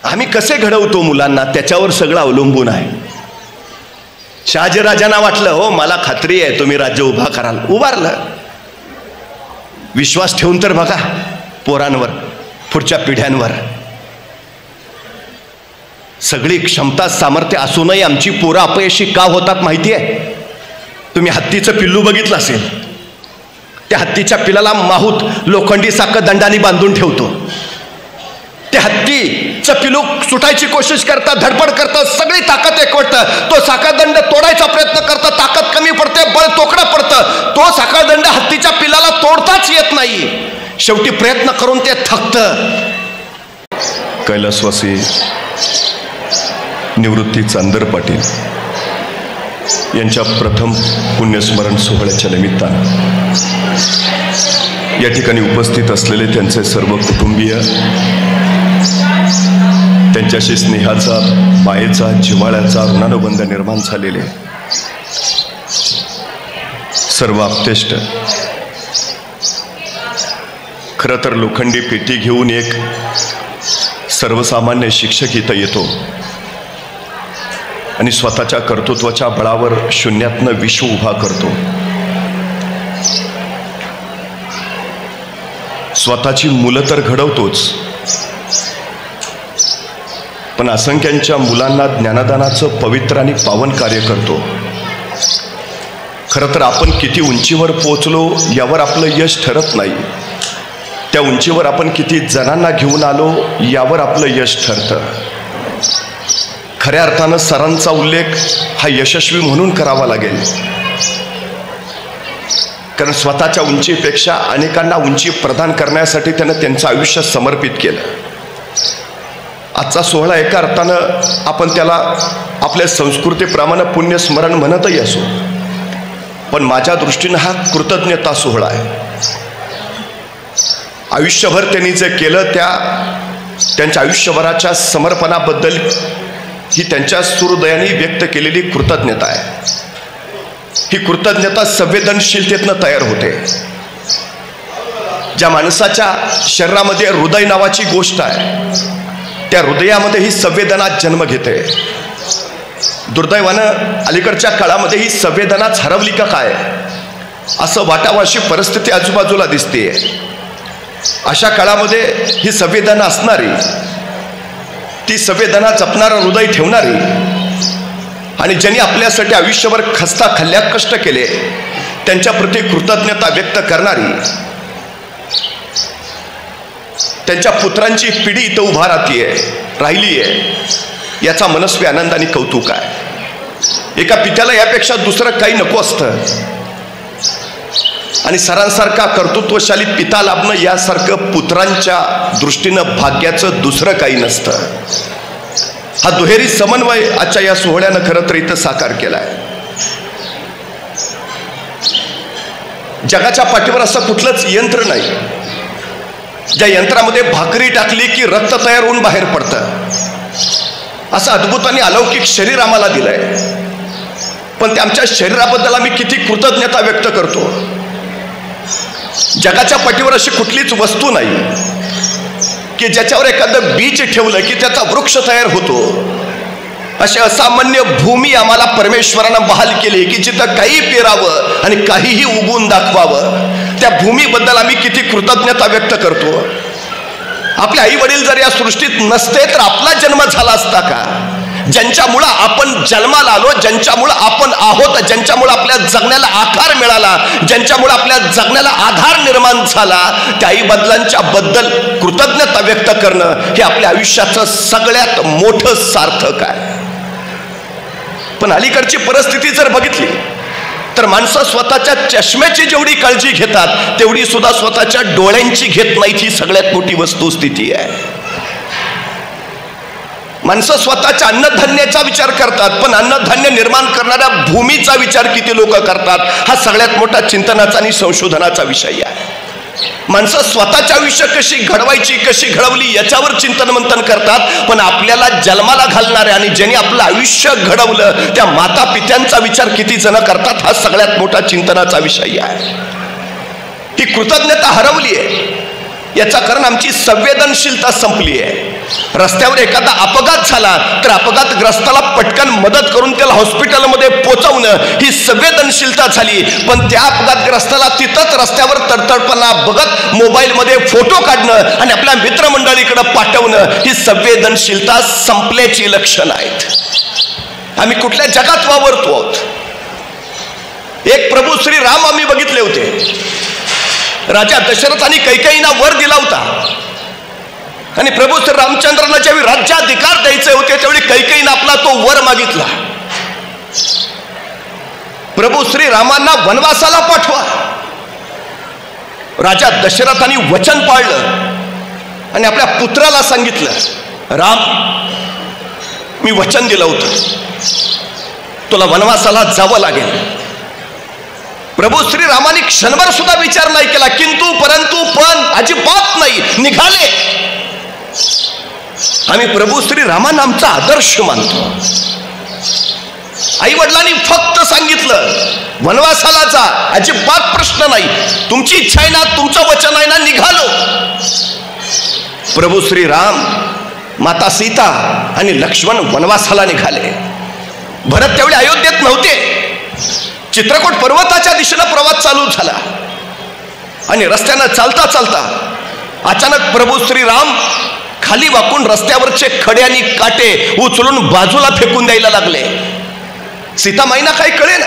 आम्ही कसे घडवतो मुलांना त्याच्यावर सगळं अवलंबून आहे. शहाजीराजांना वाटलं हो मला खात्री आहे तुम्ही राज्य उभा कराल, उभारलं. विश्वास ठेवून तर बघा पोरांवर, पुढच्या पिढ्यांवर. सगळी क्षमता सामर्थ्य असूनही आमची पोरं अपयशी का होतात माहिती आहे? तुम्ही हत्तीचं पिल्लू बघितलं असेल. त्या हत्तीच्या पिल्लाला माहूत लोखंडी साखळदंडाने बांधून ठेवतो. ते हत्तीचं पिल्लू सुटायची कोशिश करतात, धडपड करतात, सगळी ताकद एकवटतं. तो साखळदंड तोडायचा प्रयत्न करतं, ताकद कमी पडते, बळ तोकडं पडतं. तो साखळदंड हत्तीच्या पिल्लाला तोडताच येत नाही. शेवटी प्रयत्न करून ते थकतं. कैलासवासी निवृत्ती चांदर पाटील यांच्या प्रथम पुण्यस्मरण सोहळ्याच्या निमित्तानं या ठिकाणी उपस्थित असलेले त्यांचे सर्व कुटुंबीय, त्यांच्याशी स्नेहाचा, मायेचा, जिव्हाळ्याचा ऋणानुबंध निर्माण झालेले सर्व आप्तेष्ट. खरं तर लोखंडी पेटी घेऊन एक सर्वसामान्य शिक्षक इथं येतो आणि स्वतःच्या कर्तृत्वाच्या बळावर शून्यातनं विश्व उभा करतो. स्वतःची मुलं तर घडवतोच, पण असंख्यांच्या मुलांना ज्ञानदानाचं पवित्र आणि पावन कार्य करतो. खरं तर आपण किती उंचीवर पोचलो यावर आपलं यश ठरत नाही, त्या उंचीवर आपण किती जणांना घेऊन आलो यावर आपलं यश ठरतं. खऱ्या अर्थानं सरांचा उल्लेख हा यशस्वी म्हणून करावा लागेल, कारण स्वतःच्या उंचीपेक्षा अनेकांना उंची प्रदान करण्यासाठी त्यानं त्यांचं आयुष्य समर्पित केलं. आजचा सोहळा एका अर्थानं आपण त्याला आपल्या संस्कृतीप्रमाणे पुण्यस्मरण म्हणतही असो, पण माझ्या दृष्टीनं हा कृतज्ञता सोहळा आहे. आयुष्यभर त्यांनी जे केलं त्यांच्या आयुष्यभराच्या समर्पणाबद्दल ही त्यांच्या सुहृदयाने व्यक्त केलेली कृतज्ञता आहे. ही कृतज्ञता संवेदनशीलतेतनं तयार होते. ज्या माणसाच्या शरीरामध्ये हृदय नावाची गोष्ट आहे, त्या हृदयामध्ये ही संवेदना जन्म घेते. दुर्दैवानं अलीकडच्या काळामध्ये ही संवेदनाच हरवली का काय असं वाटावाशी परिस्थिती आजूबाजूला दिसते. अशा काळामध्ये ही संवेदना असणारी, ती संवेदना जपणारं हृदय ठेवणारी आणि ज्यांनी आपल्यासाठी आयुष्यभर खस्ता खाल्ल्या कष्ट केले त्यांच्या प्रती कृतज्ञता व्यक्त करणारी, त्यांच्या पुत्रांची पिढी इथं उभा राहिली आहे याचा मनस्वी आनंद आणि कौतुक आहे. एका पित्याला यापेक्षा दुसरं काही नको असतं आणि सरांसारखा कर्तृत्वशाली पिता लाभणं यासारखं पुत्रांच्या दृष्टीनं भाग्याचं दुसरं काही नसतं. हा दुहेरी समन्वय आजच्या या सोहळ्यानं खरं तर इथं साकार केलाय. जगाच्या पाठीवर असं कुठलंच यंत्र नाही ज्या यंत्रामध्ये भाकरी टाकली की रक्त तयार होऊन बाहेर पडतं. असं अद्भुत आणि अलौकिक शरीर आम्हाला दिलंय, पण त्या आमच्या शरीराबद्दल आम्ही किती कृतज्ञता व्यक्त करतो. जगाच्या पाठीवर अशी कुठलीच वस्तू नाही की ज्याच्यावर एखादं बीज ठेवलं की त्याचा वृक्ष तयार होतो. अशी असामान्य भूमी आम्हाला परमेश्वरानं बहाल केली की जिथं काही पेरावं आणि काहीही उगवून दाखवावं. त्या भूमीबद्दल आम्ही किती कृतज्ञता व्यक्त करतो. आपले आई वडील जर या सृष्टीत नसते तर आपला जन्म झाला असता का? ज्यांच्यामुळं आपण जन्माला आलो, ज्यांच्यामुळं आपण आहोत, ज्यांच्यामुळं आपल्या जगण्याला आकार मिळाला, ज्यांच्यामुळं आपल्या जगण्याला आधार निर्माण झाला, त्या आई बदलांच्या बद्दल कृतज्ञता व्यक्त करणं हे आपल्या आयुष्याचं सगळ्यात मोठं सार्थक आहे. पण अलीकडची परिस्थिती जर बघितली तर माणसं स्वतःच्या चष्म्याची जेवढी काळजी घेतात तेवढी सुद्धा स्वतःच्या डोळ्यांची घेत नाहीत. ही सगळ्यात मोठी वस्तुस्थिती आहे. माणसं स्वतःच्या अन्नधान्याचा विचार करतात, पण अन्नधान्य निर्माण करणाऱ्या भूमीचा विचार किती लोक करतात हा सगळ्यात मोठा चिंतनाचा आणि संशोधनाचा विषय आहे. माणसं स्वतःच्या आयुष्य कशी घडवायची, कशी घडवली याच्यावर चिंतन मंथन करतात, पण आपल्याला जन्माला घालणारे आणि ज्यांनी आपलं आयुष्य घडवलं त्या माता पित्यांचा विचार किती जण करतात हा सगळ्यात मोठा चिंतनाचा विषय आहे. ही कृतज्ञता हरवली आहे. याचा कारण आमची संवेदनशीलता संपली आहे. रस्त्यावर एखादा अपघात झाला तर अपघातग्रस्ताला पटकन मदत करून त्याला हॉस्पिटलमध्ये पोहोचवणं ही संवेदनशीलता झाली. पण त्या अपघातग्रस्ताला तिथंच रस्त्यावर तडतडपणा बघत मोबाईलमध्ये फोटो काढणं आणि आपल्या मित्रमंडळीकडे पाठवणं ही संवेदनशीलता संपल्याची लक्षणं आहेत. आम्ही कुठल्या जगात वावरतो आहोत? एक प्रभू श्री राम आम्ही बघितले होते. राजा दशरथाने कैकेयींना वर दिला होता आणि प्रभू श्री रामचंद्रांना ज्यावेळी राज्याधिकार द्यायचे होते त्यावेळी कैकेयीने आपला तो वर मागितला. प्रभू श्री रामांना वनवासाला पाठवा. राजा दशरथाने वचन पाळलं आणि आपल्या पुत्राला सांगितलं, राम, मी वचन दिलं होतं तुला वनवासाला जावं लागेल. प्रभू श्री रामाने क्षणभर सुद्धा विचार नाही केला, किंतु परंतु पण अजिबात नाही, निघाले. आम्ही प्रभू श्री रामांना आमचा आदर्श मानतो. आई वडिलांनी फक्त सांगितलं वनवासाला जा, अजिबात प्रश्न नाही, तुमची इच्छा आहे ना, तुमचं वचन आहे ना, निघालो. प्रभू श्री राम, माता सीता आणि लक्ष्मण वनवासाला निघाले. भरत त्यावेळी अयोध्येत नव्हते. चित्रकूट पर्वताच्या दिशेनं प्रवास चालू झाला आणि रस्त्यानं चालता चालता अचानक प्रभू श्री राम खाली वाकून रस्त्यावरचे खडे आणि काटे उचलून बाजूला फेकून द्यायला लागले. सीतामाईंना काही कळे ना.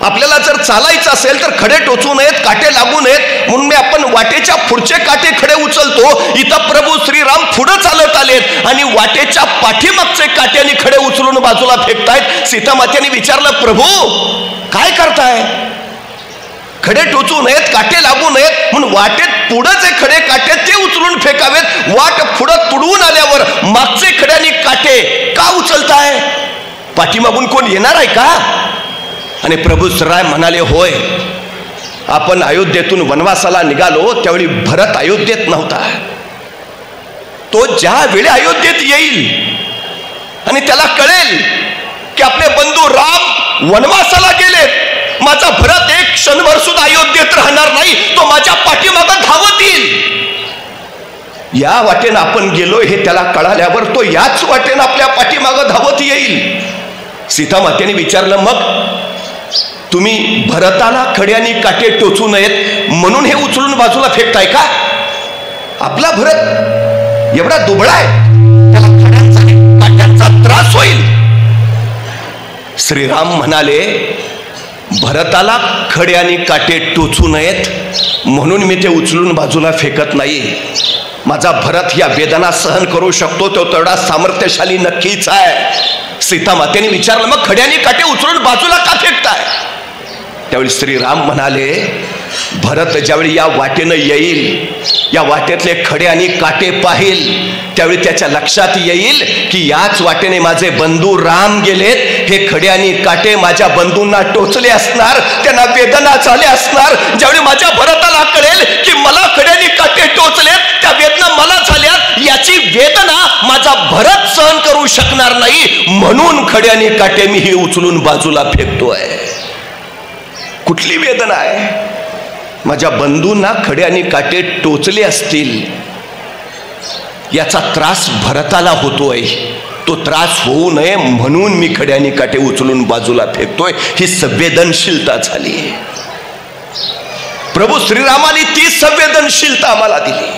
आपल्याला जर चालायचं असेल तर खडे टोचू नयेत, काटे लागू नयेत म्हणून मी आपण वाटेच्या पुढचे काटे खडे उचलतो. इथं प्रभू श्रीराम पुढे चालत आलेत आणि वाटेच्या पाठीमागचे काटे आणि खडे उचलून बाजूला फेकतायत. सीतामातेने विचारलं, प्रभू काय करताय? खडे टोचू नयेत, काटे लागू नयेत म्हणून वाटेत पुढे जे खडे काटे ते उचलून फेकावेत. वाट पुढे तुडवून आल्यावर मागचे खडे आणि काटे का उचलताय? पाठीमागून कोण येणार आहे का? आणि प्रभू श्रीराय म्हणाले, होय, आपण अयोध्येतून वनवासाला निघालो त्यावेळी भरत अयोध्येत नव्हता. तो ज्या वेळी अयोध्येत येईल आणि त्याला कळेल की आपले बंधू राम वनवासाला गेलेत, माझा भरत एक क्षणभर सुद्धा अयोध्येत राहणार नाही, तो माझ्या पाठीमागं धावत येईल. या वाटेनं आपण गेलो हे त्याला कळाल्यावर तो याच वाटेनं आपल्या पाठीमागं धावत येईल. सीतामातेने विचारलं, मग तुम्ही भरताला खडे आणि काटे टोचू नयेत म्हणून हे उचलून बाजूला फेकताय का? आपला भरत एवढा दुबळा आहे, त्याला खड्यांचा काट्यांचा त्रास होईल. श्रीराम म्हणाले, भरताला खडे आणि काटे टोचू नयेत म्हणून मी ते उचलून बाजूला फेकत नाही. माझा भरत या वेदना सहन करू शकतो, तो तेवढा सामर्थ्यशाली नक्कीच आहे. सीतामातेने विचारलं, मग खडे आणि काटे उचलून बाजूला का फेकताय? त्यावेळी श्रीराम म्हणाले, भरत ज्यावेळी या वाटेनं येईल, या वाटेतले खडे आणि काटे पाहिल, त्यावेळी त्याच्या लक्षात येईल की याच वाटेने माझे बंधू राम गेलेत. हे खडे आणि काटे माझ्या बंधूंना टोचले असणार, त्यांना वेदना झाल्या असणार. ज्यावेळी माझ्या भरताला कळेल की मला खडे आणि काटे टोचलेत, त्या वेदना मला झाल्यात, याची वेदना माझा भरत सहन करू शकणार नाही, म्हणून खडे आणि काटे मी ही उचलून बाजूला फेकतोय. कुठली वेदना आहे? माझ्या बंधूंना खडे आणि काटे टोचले असतील याचा त्रास भरताला होतोय. तो त्रास होऊ नये म्हणून मी खडे आणि काटे उचलून बाजूला फेकतोय. ही संवेदनशीलता झाली. प्रभू श्रीरामाने ती संवेदनशीलता आम्हाला दिली.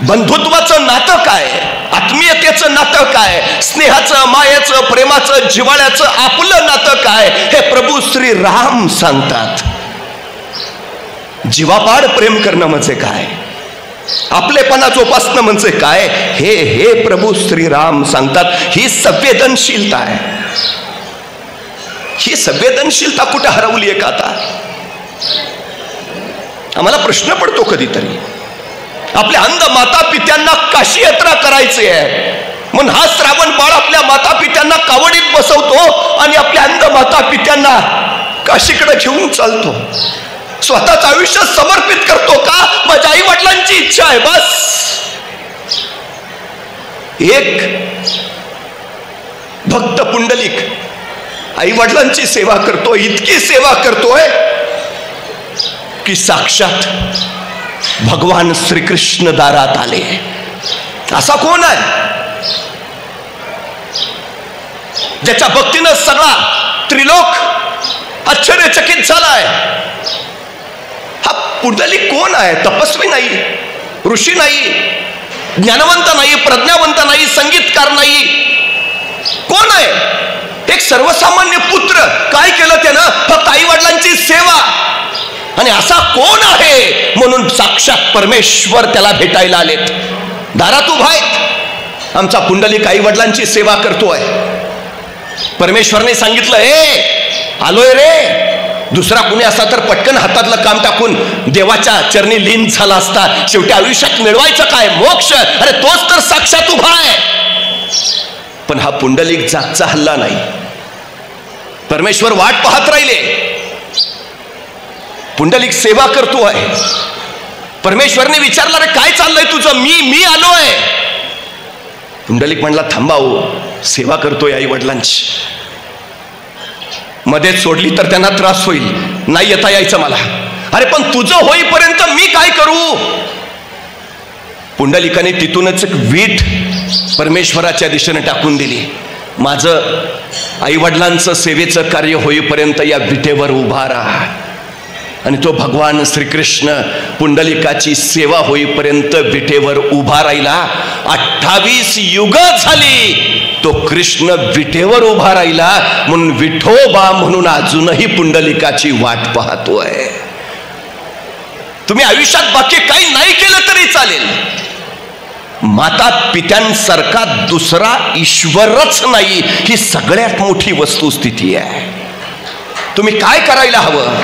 बंधुत्वाचं नातं काय, आत्मीयतेचं नातं काय, स्नेहाचं, मायेचं, प्रेमाचं, जिव्हाळ्याचं आपलं नातं काय, हे प्रभू श्री राम सांगतात. जीवापाड प्रेम करणं म्हणजे काय, आपलेपणा जोपासणं म्हणजे काय, हे प्रभू श्रीराम सांगतात. ही संवेदनशीलता आहे. ही संवेदनशीलता कुठे हरवली आहे का आता? आम्हाला प्रश्न पडतो कधीतरी. आपल्या अंध माता पित्यांना काशी यात्रा करायची आहे म्हणून हा श्रावण बाळ आपल्या माता पित्यांना कावडीत बसवतो आणि आपल्या अंध माता पित्यांना काशीकडे घेऊन चालतो. स्वतःचं आयुष्य समर्पित करतो का? माझ्या आई वडिलांची इच्छा आहे बस. एक भक्त पुंडलिक आई वडिलांची सेवा करतो, इतकी सेवा करतोय की साक्षात भगवान श्रीकृष्ण दारात आले. असा कोण आहे ज्याच्या भक्तीनं सगळा त्रिलोक आश्चर्यचकित झालाय? हा पुंडलिक कोण आहे? तपस्वी नाही, ऋषी नाही, ज्ञानवंत नाही, प्रज्ञावंत नाही, संगीतकार नाही. कोण आहे? एक सर्वसामान्य पुत्र. काय केलं त्यानं? फक्त आई वडिलांची सेवा. आणि असा कोण आहे म्हणून साक्षात परमेश्वर त्याला भेटायला आलेत. दारात उभा आहेत. आमचा पुंडलिक आई वडिलांची सेवा करतोय. परमेश्वरने सांगितलं, हे आलोय रे. दुसरा कुणी असा तर पटकन हातातलं काम टाकून देवाच्या चरणी लीन झाला असता. शेवटी आयुष्यात मिळवायचं काय? मोक्ष. अरे तोच तर साक्षात उभा आहे. पण हा पुंडलिक जागचा हल्ला नाही. परमेश्वर वाट पाहत राहिले. पुंडलिक सेवा करतो आहे. परमेश्वरने विचारलं, रे काय चाललंय तुझं? मी आलोय. पुंडलिक म्हणला, थांबाओ, सेवा करतोय आई वडिलांची. मध्येच सोडली तर त्यांना त्रास होईल, नाही येता यायचं मला. अरे पण तुझं होईपर्यंत मी काय करू? पुंडलिकाने तिथूनच एक वीट परमेश्वराच्या दिशेने टाकून दिली. माझं आई वडिलांचं सेवेचं कार्य होईपर्यंत या विटेवर उभा राहा. आणि तो भगवान श्रीकृष्ण पुंडलिकाची सेवा होईपर्यंत विटेवर उभा राहिला. 28 युग झाली तो कृष्ण विटेवर उभा राहिला. म्हणून विठोबा म्हणून अजूनही पुंडलिकाची वाट पाहतोय. तुम्ही आयुष्यात बाकी काही नाही केलं तरी चालेल. माता पित्यांसारखा दुसरा ईश्वरच नाही, ही सगळ्यात मोठी वस्तुस्थिती आहे. तुम्ही काय करायला हवं?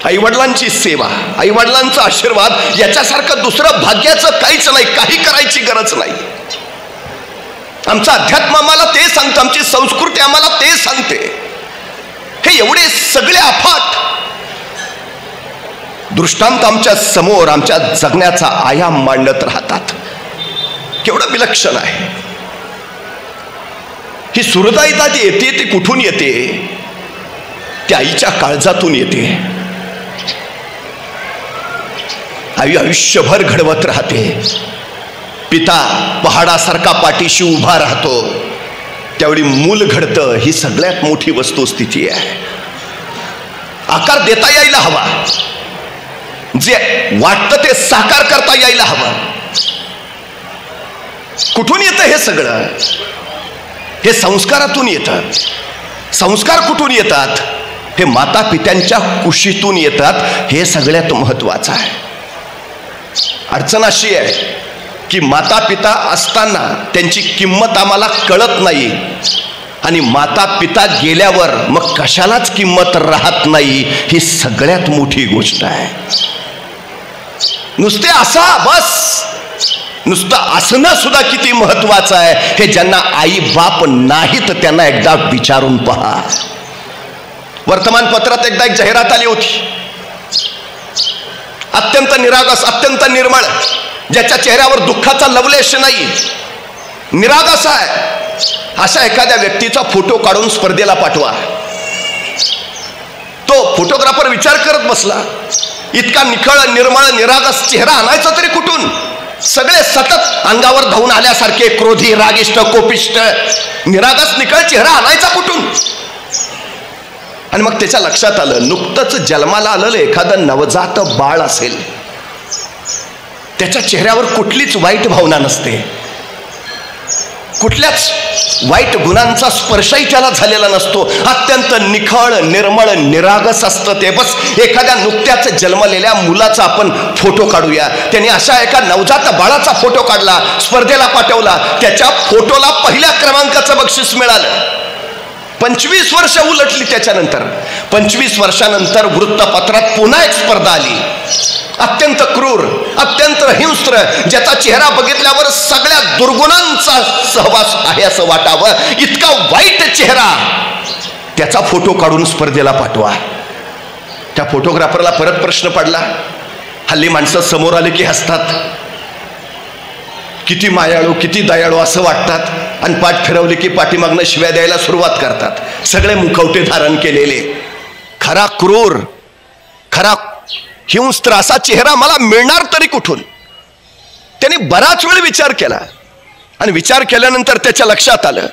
आई वडिलांची सेवा, आई वडिलांचा आशीर्वाद, याच्यासारखं दुसरं भाग्याचं काहीच नाही. काही करायची गरज नाही. आमचं अध्यात्म आम्हाला ते सांगतं, आमची संस्कृती आम्हाला ते सांगते. हे एवढे सगळे अफाट दृष्टांत आमच्या समोर आमच्या जगण्याचा आयाम मांडत राहतात. केवढं विलक्षण आहे. ही सुहृदयता जी येते ती कुठून येते? त्या आईच्या काळजातून येते. आई आयुष्यभर घडवत राहते. पिता पहाडासारखा पाठीशी उभा राहतो, त्यावेळी मूल घडतं. ही सगळ्यात मोठी वस्तुस्थिती आहे. आकार देता यायला हवा, जे वाटतं ते साकार करता यायला हवं. कुठून येतं हे सगळं? हे संस्कारातून येतं. संस्कार कुठून येतात? हे माता पित्यांच्या कुशीतून येतात. हे सगळ्यात महत्वाचं आहे. अडचण अशी आहे की माता पिता असताना त्यांची किंमत आम्हाला कळत नाही, आणि माता पिता गेल्यावर मग कशालाच किंमत राहत नाही. ही सगळ्यात मोठी गोष्ट आहे. नुसते असा बस, नुसतं असणं सुद्धा किती महत्वाचं आहे हे ज्यांना आई बाप नाहीत त्यांना एकदा विचारून पहा. वर्तमानपत्रात एकदा एक जाहिरात आली होती. अत्यंत निरागस, अत्यंत निर्मळ, ज्याच्या चेहऱ्यावर दुःखाचा लवलेश नाही, निरागस आहे, अशा एखाद्या व्यक्तीचा फोटो काढून स्पर्धेला पाठवा. तो फोटोग्राफर विचार करत बसला, इतका निखळ निर्मळ निरागस चेहरा आणायचा तरी कुठून? सगळे सतत अंगावर धावून आल्यासारखे क्रोधी, रागिष्ट, कोपिष्ट, निरागस निखळ चेहरा आणायचा कुठून? आणि मग त्याच्या लक्षात आलं, नुकतंच जन्माला आलेलं एखादं नवजात बाळ असेल, त्याच्या चेहऱ्यावर कुठलीच वाईट भावना नसते, कुठल्याच वाईट गुणांचा स्पर्शही त्याला झालेला नसतो. अत्यंत निखळ निर्मळ निरागस असतं ते. बस एखाद्या नुकत्याच जन्मलेल्या मुलाचा आपण फोटो काढूया. त्यांनी अशा एका नवजात बाळाचा फोटो काढला, स्पर्धेला पाठवला, त्याच्या फोटोला पहिल्या क्रमांकाचं बक्षीस मिळालं. 25 वर्ष उलटली. त्याच्यानंतर 25 वर्षानंतर वृत्तपत्रात पुन्हा एक स्पर्धा आली. अत्यंत क्रूर, अत्यंत हिंस्त्र, ज्याचा चेहरा बघितल्यावर सगळ्या दुर्गुणांचा सहवास आहे असं वाटावं, इतका वाईट चेहरा, त्याचा फोटो काढून स्पर्धेला पाठवा. त्या फोटोग्राफरला परत प्रश्न पडला. हल्ली माणसं समोर आले की हसतात, किती मायाळू किती दयाळू असं वाटतात, आणि पाठ फिरवली की पाठीमागनं शिव्या द्यायला सुरुवात करतात. सगळे मुखवटे धारण केलेले. खरा क्रूर, खरा हिंस्त्र असा चेहरा मला मिळणार तरी कुठून? त्याने बराच वेळ विचार केला आणि विचार केल्यानंतर त्याच्या लक्षात आलं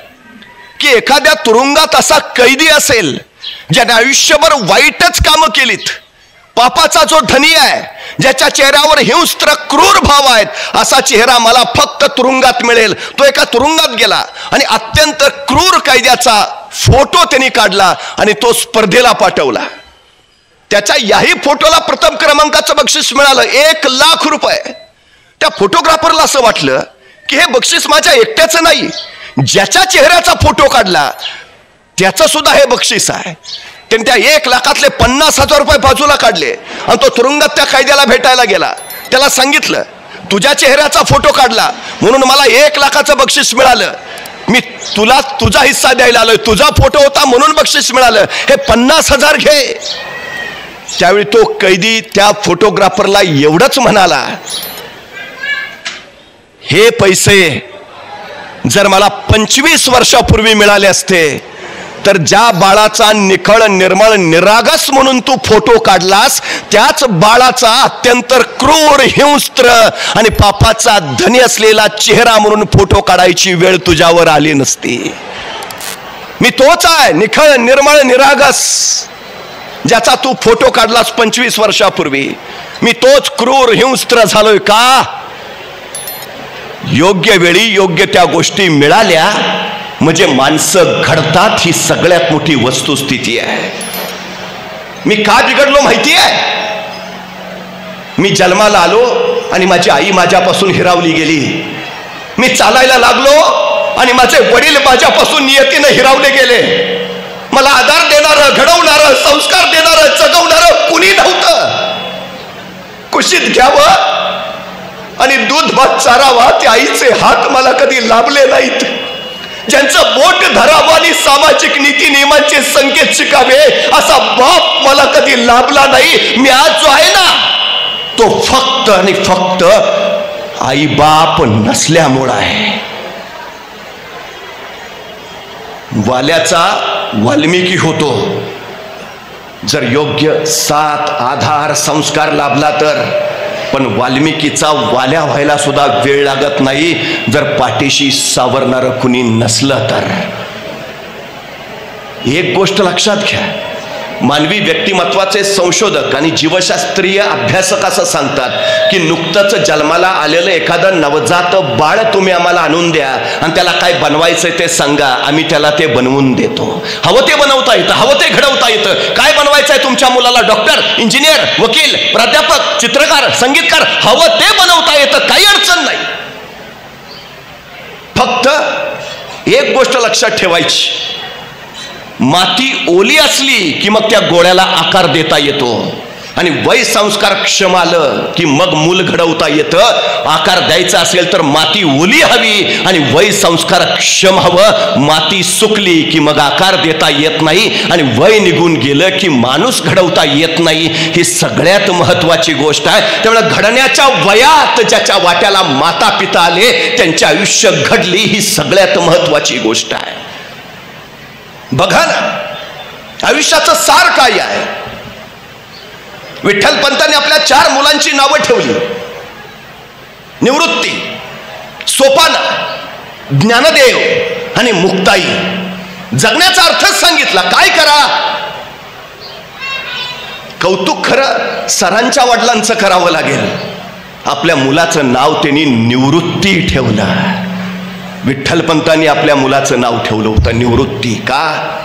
की एखाद्या तुरुंगात असा कैदी असेल ज्याने आयुष्यभर वाईटच कामं केलीत, पापाचा जो धनी आहे, ज्याच्या चेहऱ्यावर हिंस्त्र क्रूर भाव आहेत, असा चेहरा मला फक्त तुरुंगात मिळेल. तो एका तुरुंगात गेला आणि अत्यंत क्रूर कैद्याचा फोटो त्यांनी काढला आणि तो स्पर्धेला पाठवला. त्याच्या याही फोटोला प्रथम क्रमांकाचं बक्षीस मिळालं, 1,00,000 रुपये. त्या फोटोग्राफरला असं वाटलं की हे बक्षीस माझ्या एकट्याचं नाही, ज्याच्या चेहऱ्याचा फोटो काढला त्याचं सुद्धा हे बक्षीस आहे. त्यांनी त्या 1,00,000तले 50,000 रुपये बाजूला काढले आणि तो तुरुंगात त्या कैद्याला भेटायला गेला. त्याला सांगितलं, तुझ्या चेहऱ्याचा फोटो काढला म्हणून मला 1,00,000चं बक्षीस मिळालं, मी तुला तुझा हिस्सा द्यायला आलोय, तुझा फोटो होता म्हणून बक्षीस मिळालं, हे 50,000 घे. त्यावेळी तो कैदी त्या फोटोग्राफरला एवढंच म्हणाला, हे पैसे जर मला 25 वर्षापूर्वी मिळाले असते तर ज्या बाळाचा निखळ निर्मळ निरागस म्हणून तू फोटो काढलास त्याच बाळाचा अत्यंत क्रूर हिंस्त्र आणि पापाचा धनी असलेला चेहरा म्हणून फोटो काढायची वेळ तुझ्यावर आली नसती. मी तोच आहे, निखळ निर्मळ निरागस, ज्याचा तू फोटो काढलास 25 वर्षापूर्वी. मी तोच क्रूर हिंस्त्र झालोय का? योग्य वेळी योग्य त्या गोष्टी मिळाल्या म्हणजे माणसं घडतात, ही सगळ्यात मोठी वस्तुस्थिती आहे. मी का बिघडलो माहिती आहे? मी जन्माला आलो आणि माझी आई माझ्यापासून हिरावली गेली. मी चालायला लागलो आणि माझे वडील माझ्यापासून नियतीनं हिरावले गेले. मला आधार देणारं, घडवणारं, संस्कार देणारं, जगवणारं कुणी नव्हतं. कुशीत घ्यावं आणि दूध भात चारावा ते आईचे हात मला कधी लाभले नाहीत. ज्यांचं बोट धरावं आणि सामाजिक नीती नियमांचे संकेत शिकावे असा बाप मला कधी लाभला नाही. मी आज जो आहे ना तो फक्त आणि फक्त आई बाप नसल्यामुळे आहे. वाल्याचा वाल्मिकी होतो जर योग्य साथ, आधार, संस्कार लाभला तर, पण वाल्मिकीचा वाल्या व्हायला सुद्धा वेळ लागत नाही जर पाठीशी सावरणारं कुणी नसलं तर. एक गोष्ट लक्षात घ्या, मानवी व्यक्तिमत्वाचे संशोधक आणि जीवशास्त्रीय अभ्यासक असं सांगतात की नुकतंच जन्माला आलेलं एखादं नवजात बाळ तुम्ही आम्हाला आणून द्या आणि त्याला काय बनवायचंय ते सांगा, आम्ही त्याला ते बनवून देतो. हवं ते बनवता येतं, हवं ते घडवता येतं. काय बनवायचंय तुमच्या मुलाला? डॉक्टर, इंजिनियर, वकील, प्राध्यापक, चित्रकार, संगीतकार, हवं ते बनवता येतं, काही अडचण नाही. फक्त एक गोष्ट लक्षात ठेवायची, माती ओली असली की मग त्या गोळ्याला आकार देता येतो आणि वय संस्कार क्षम आलं की मग मूल घडवता येतं. आकार द्यायचा असेल तर माती ओली हवी आणि वय संस्कार क्षम हवं. माती सुकली की मग आकार देता येत नाही आणि वय निघून गेलं की माणूस घडवता येत नाही. ही सगळ्यात महत्वाची गोष्ट आहे. त्यामुळे घडण्याच्या वयात ज्याच्या वाट्याला माता पिता आले त्यांचे आयुष्य घडली, ही सगळ्यात महत्वाची गोष्ट आहे. बघा ना, आयुष्याचं सार काय आहे? विठ्ठल पंतांनी आपल्या 4 मुलांची नावं ठेवली: निवृत्ती, सोपाना, ज्ञानदेव आणि मुक्ताई. जगण्याचा अर्थच सांगितला. काय करा? कौतुक खरं सरांच्या वडिलांचं करावं लागेल. आपल्या मुलाचं नाव त्यांनी निवृत्ती ठेवलं. विठ्ठल पंतांनी आपल्या मुलाचं नाव ठेवलं होतं निवृत्ती. का?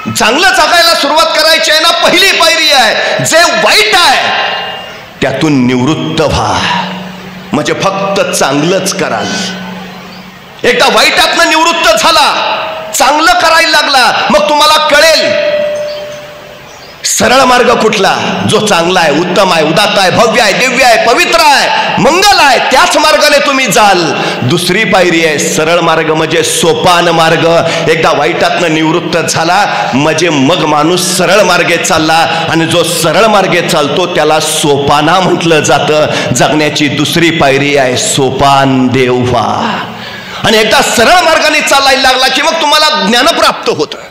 चांगलं जगायला सुरुवात करायची आहे ना, पहिली पायरी आहे. जे वाईट आहे त्यातून निवृत्त व्हा, म्हणजे फक्त चांगलंच कराल. एकदा वाईटातनं निवृत्त झाला, चांगलं करायला लागला, मग तुम्हाला कळेल सरळ मार्ग कुठला, जो चांगला आहे, उत्तम आहे, उदात्त आहे, भव्य आहे, दिव्य आहे, पवित्र आहे, मंगल आहे, त्याच मार्गाने तुम्ही जाल. दुसरी पायरी आहे सरळ मार्ग, म्हणजे सोपान मार्ग. एकदा वाईटातनं निवृत्त झाला म्हणजे मग माणूस सरळ मार्गे चालला आणि जो सरळ मार्गे चालतो त्याला सोपाना म्हटलं जातं. जगण्याची दुसरी पायरी आहे सोपान देव व्हा. आणि एकदा सरळ मार्गाने चालायला लागला की मग तुम्हाला ज्ञान प्राप्त होतं.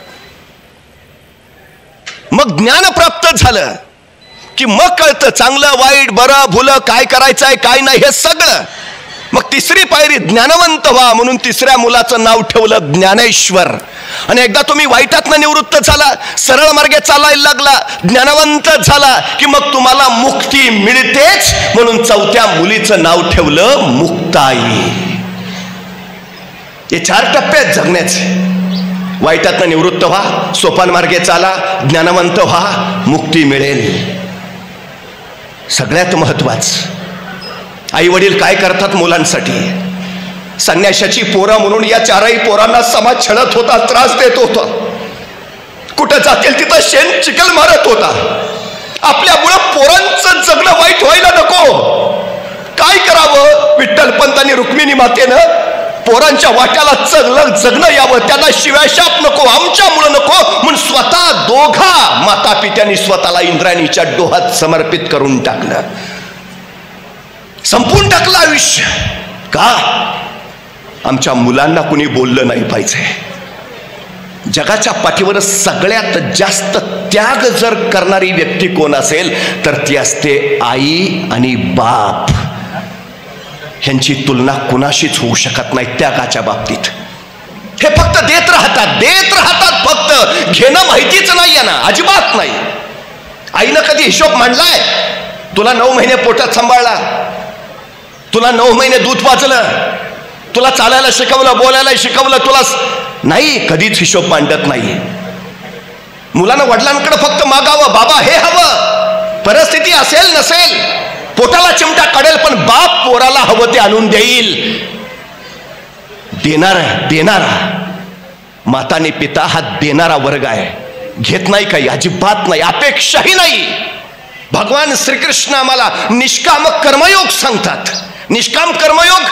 मग ज्ञान प्राप्त झालं की मग कळतं चांगलं वाईट बरं भुलं काय करायचंय काय नाही हे सगळं. मग तिसरी पायरी ज्ञानवंत व्हा, म्हणून तिसऱ्या मुलाचं नाव ठेवलं ज्ञानेश्वर. आणि एकदा तुम्ही वाईटातनं निवृत्त झाला, सरळ मार्गे चालायला लागला, ज्ञानवंत झाला की मग तुम्हाला मुक्ती मिळतेच, म्हणून चौथ्या मुलीचं नाव ठेवलं मुक्ताई. हे 4 टप्पे आहेत जगण्याचे. वाईटातनं निवृत्त व्हा, सोपान मार्गे चाला, ज्ञानवंत व्हा, मुक्ती मिळेल. सगळ्यात महत्वाचं आई वडील काय करतात मुलांसाठी. संन्याशाची पोरं म्हणून या 4ही पोरांना समाज छळत होता, त्रास देत होता, कुठं जातील तिथं शेण चिखल मारत होता. आपल्यामुळं पोरांचं जगणं वाईट व्हायला नको. काय करावं, विठ्ठल पंत आणि रुक्मिणी मातेनं पोरांच्या वाट्याला जगणं यावं, त्यांना शिव्याशाप नको, आमच्यामुळं नको, म्हणून स्वतः दोघा माता पित्यांनी स्वतःला इंद्रायणीच्या डोहात समर्पित करून टाकलं, संपून टाकलं आयुष्य. का? आमच्या मुलांना कुणी बोललं नाही पाहिजे. जगाच्या पाठीवर सगळ्यात जास्त त्याग जर करणारी व्यक्ती कोण असेल तर ती असते आई आणि बाप. ह्यांची तुलना कुणाशीच होऊ शकत नाही त्यागाच्या बाबतीत. हे फक्त देत राहतात फक्त घेणं माहितीच नाही यांना, अजिबात नाही. आईनं कधी हिशोब मांडलाय? तुला 9 महिने पोटात सांभाळला, तुला 9 महिने दूध पाजलं, तुला चालायला शिकवलं, बोलायला शिकवलं, तुला नाही, कधीच हिशोब मांडत नाही. मुलानं वडिलांकडे फक्त मागावं, बाबा हे हवं, परिस्थिती असेल नसेल, पोटाला चिमटा काढेल, पण बाप पोराला हवं ते आणून देईल. देणारा माता आणि पिता हा देणारा वर्ग आहे. घेत नाही काही, अजिबात नाही, अपेक्षाही नाही. भगवान श्रीकृष्ण आम्हाला निष्काम कर्मयोग सांगतात. निष्काम कर्मयोग,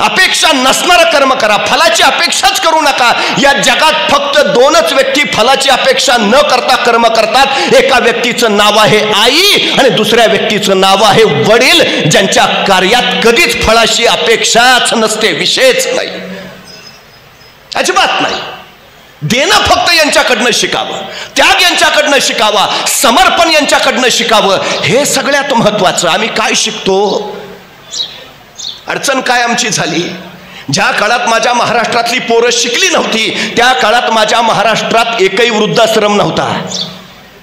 अपेक्षा नसणारं कर्म करा, फलाची अपेक्षाच करू नका. या जगात फक्त 2च व्यक्ती फलाची अपेक्षा न करता कर्म करतात. एका व्यक्तीचं नाव आहे आई आणि दुसऱ्या व्यक्तीचं नाव आहे वडील, ज्यांच्या कार्यात कधीच फळाची अपेक्षाच नसते, विषयच नाही, अजिबात नाही. देणं फक्त यांच्याकडनं शिकावं, त्याग यांच्याकडनं शिकावा, समर्पण यांच्याकडनं शिकावं. हे सगळ्यात महत्वाचं. आम्ही काय शिकतो? अडचण काय आमची झाली? ज्या काळात माझ्या महाराष्ट्रातली पोरं शिकली नव्हती त्या काळात माझ्या महाराष्ट्रात एकही वृद्धाश्रम नव्हता.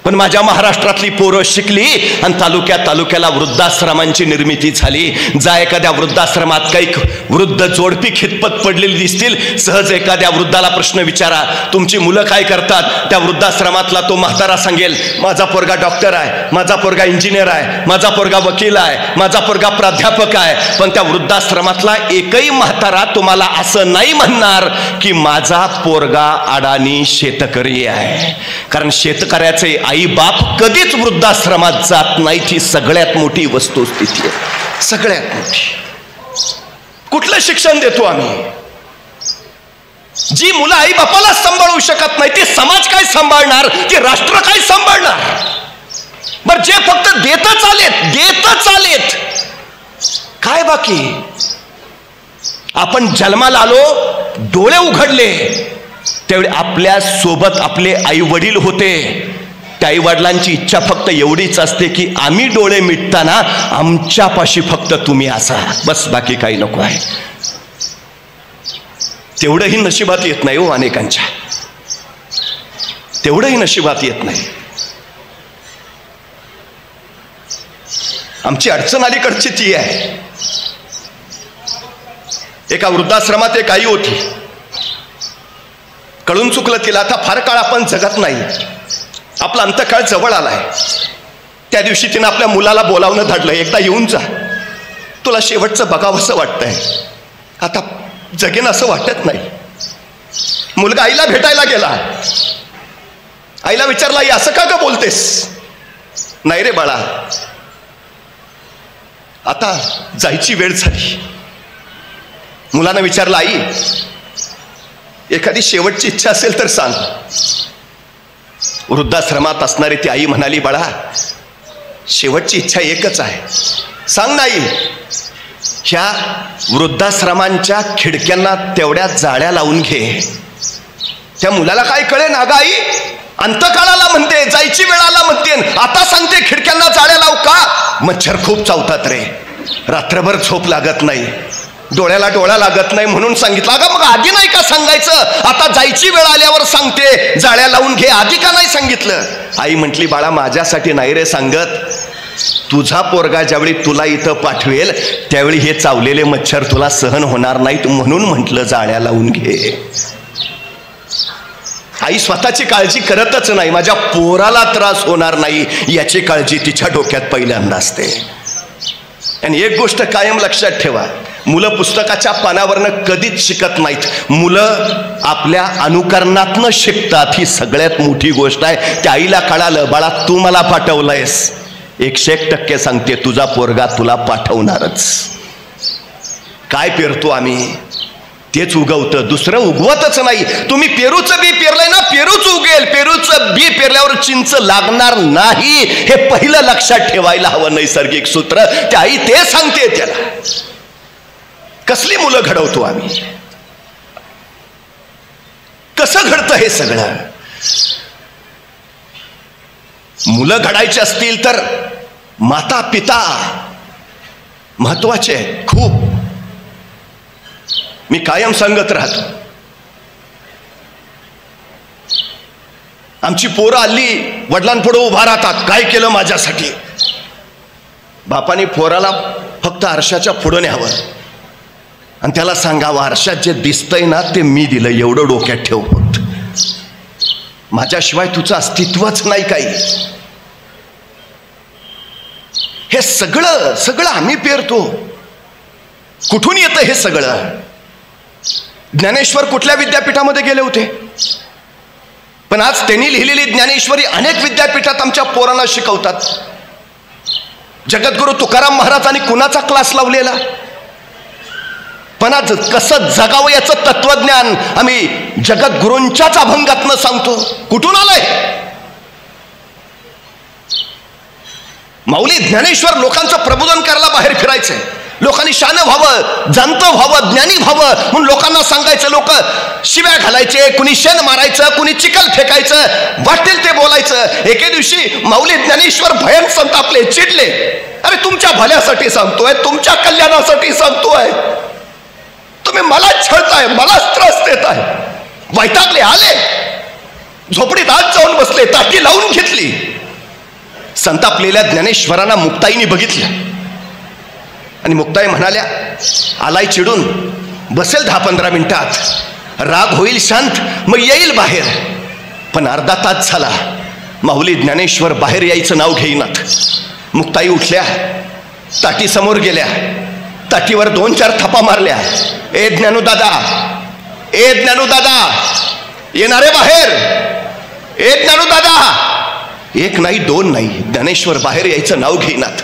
पण माझ्या महाराष्ट्रातली पोरं शिकली आणि तालुक्याला वृद्धाश्रमांची निर्मिती झाली. जा एखाद्या वृद्धाश्रमात काही वृद्ध जोडपी खितपत पडलेली दिसतील, सहज एखाद्या वृद्धाला प्रश्न विचारा, तुमची मुलं काय करतात? त्या वृद्धाश्रमातला तो म्हातारा सांगेल, माझा पोरगा डॉक्टर आहे, माझा पोरगा इंजिनियर आहे, माझा पोरगा वकील आहे, माझा पोरगा प्राध्यापक आहे. पण त्या वृद्धाश्रमातला एकही म्हातारा तुम्हाला असं नाही म्हणणार की माझा पोरगा अडाणी शेतकरी आहे. कारण शेतकऱ्याचे आई बाप कधीच वृद्धाश्रमात जात नाही. ही सगळ्यात मोठी वस्तुस्थिती आहे, सगळ्यात मोठी. कुठलं शिक्षण देतो आम्ही? जी मुलं आई बापाला सांभाळू शकत नाही ते समाज काय सांभाळणार, ते राष्ट्र काय सांभाळणार? बर जे फक्त देतच आलेत काय बाकी? आपण जन्माला आलो, डोळे उघडले त्यावेळी आपल्या सोबत आपले आई वडील होते. त्या आई वडिलांची इच्छा फक्त एवढीच असते की आम्ही डोळे मिटताना आमच्यापाशी फक्त तुम्ही असा, बस, बाकी काही नको आहे. तेवढंही नशिबात येत नाही हो अनेकांच्या, तेवढंही नशिबात येत नाही. आमची अडचण अलीकडची ती आहे. एका वृद्धाश्रमात एक आई होती, कळून चुकलं तिला. आता फार काळ आपण जगत नाही, आपला अंतकाळ जवळ आलाय. त्या दिवशी तिनं आपल्या मुलाला बोलावणं धाडलं, एकदा येऊन जा, तुला शेवटचं बघावंसं वाटतंय, आता जगेन असं वाटत नाही. मुलगा आईला भेटायला गेला, आईला विचारला, आई असं का बोलतेस? नाही रे बाळा, आता जायची वेळ झाली. मुलानं विचारलं, आई एखादी शेवटची इच्छा असेल तर सांग. वृद्धाश्रमात असणारी ती आई म्हणाली, बाळा शेवटची इच्छा एकच आहे, सांग. नाही, ह्या वृद्धाश्रमांच्या खिडक्यांना तेवढ्या जाळ्या लावून घे. त्या मुलाला काय कळेल? अगं आई, अंतकाळाला म्हणते, जायची वेळाला म्हणते, आता सांगते खिडक्यांना जाळ्या लाव का? मच्छर खूप चावतात रे, रात्रभर झोप लागत नाही, डोळ्याला डोळा लागत नाही म्हणून सांगितलं. अगं मग आधी नाही का सांगायचं? आता जायची वेळ आल्यावर सांगते जाळ्या लावून घे, आधी का नाही सांगितलं? आई म्हटली, बाळा माझ्यासाठी नाही रे सांगत, तुझा पोरगा ज्यावेळी तुला इथं पाठवेल त्यावेळी हे चावलेले मच्छर तुला सहन होणार नाहीत म्हणून म्हटलं जाळ्या लावून घे. आई स्वतःची काळजी करतच नाही, माझ्या पोराला त्रास होणार नाही याची काळजी तिच्या डोक्यात पहिल्यांदा असते. आणि एक गोष्ट कायम लक्षात ठेवा, मुलं पुस्तकाच्या पानावरनं कधीच शिकत नाहीत, मुलं आपल्या अनुकरणातनं शिकतात. ही सगळ्यात मोठी गोष्ट आहे. त्या आईला कळालं, बाळा तू मला पाठवलंयस, 101% सांगते तुझा पोरगा तुला पाठवणारच. काय पेरतो आम्ही तेच उगवतं, दुसरं उगवतच नाही. तुम्ही पेरूचं बी पेरलंय ना, पेरूच उगेल. पेरूचं बी पेरल्यावर चिंच लागणार नाही, हे पहिलं लक्षात ठेवायला हवं. नैसर्गिक सूत्र त्या आई ते सांगते. त्याला कसली मुलं घडवतो आम्ही, कसं घडतं हे सगळं? मुलं घडायची असतील तर माता पिता महत्वाचे आहेत खूप. मी कायम सांगत राहतो, आमची पोरं हल्ली वडिलांपुढे उभा राहतात, काय केलं माझ्यासाठी? बापाने पोराला फक्त आरशाच्या पुढे न्यावं आणि त्याला सांगावं, आरशात जे दिसतंय ना ते मी दिलं, एवढं डोक्यात ठेव, माझ्याशिवाय तुझं अस्तित्वच नाही काही. हे सगळं सगळं आम्ही पेरतो. कुठून येतं हे सगळं? ज्ञानेश्वर कुठल्या विद्यापीठामध्ये गेले होते? पण आज त्यांनी लिहिलेली ज्ञानेश्वरी अनेक विद्यापीठात आमच्या पोरांना शिकवतात. जगद्गुरु तुकाराम महाराजांनी कुणाचा क्लास लावलेला? पण आज कसं जगावं याचं तत्वज्ञान आम्ही जगद्गुरूंच्याच अभंगातनं सांगतो. कुठून आलंय? माऊली ज्ञानेश्वर लोकांचं प्रबोधन करायला बाहेर फिरायचंय, लोकांनी शान व्हावं, जाणतं व्हावं, ज्ञानी व्हावं म्हणून लोकांना सांगायचं. लोक शिव्या घालायचे, कुणी शेण मारायचं, कुणी चिखल फेकायचं, वाटेल ते बोलायचं. एके दिवशी माऊली ज्ञानेश्वर भयान संतापले, चिडले. अरे तुमच्या भल्यासाठी सांगतोय, तुमच्या कल्याणासाठी सांगतोय, तुम्ही मला छळताय, मलाच त्रास देताय. वैतागले, आले झोपडीत आत जाऊन बसले, ताटी लावून घेतली. संतापलेल्या ज्ञानेश्वरांना मुक्ताईने बघितलं आणि मुक्ताई म्हणाल्या, आलाय चिडून, बसेल 10-15 मिनिटात, राग होईल शांत, मग येईल बाहेर. पण अर्धा तास झाला, माऊली ज्ञानेश्वर बाहेर यायचं नाव घेईनात. मुक्ताई उठल्या, ताटी समोर गेल्या, ताटीवर 2-4 थापा मारल्या. ए ज्ञानूदादा, ए ज्ञानूदादा, येणारे बाहेर, ए ज्ञानूदादा. एक नाही, 2 नाही, ज्ञानेश्वर बाहेर यायचं नाव घेईनात.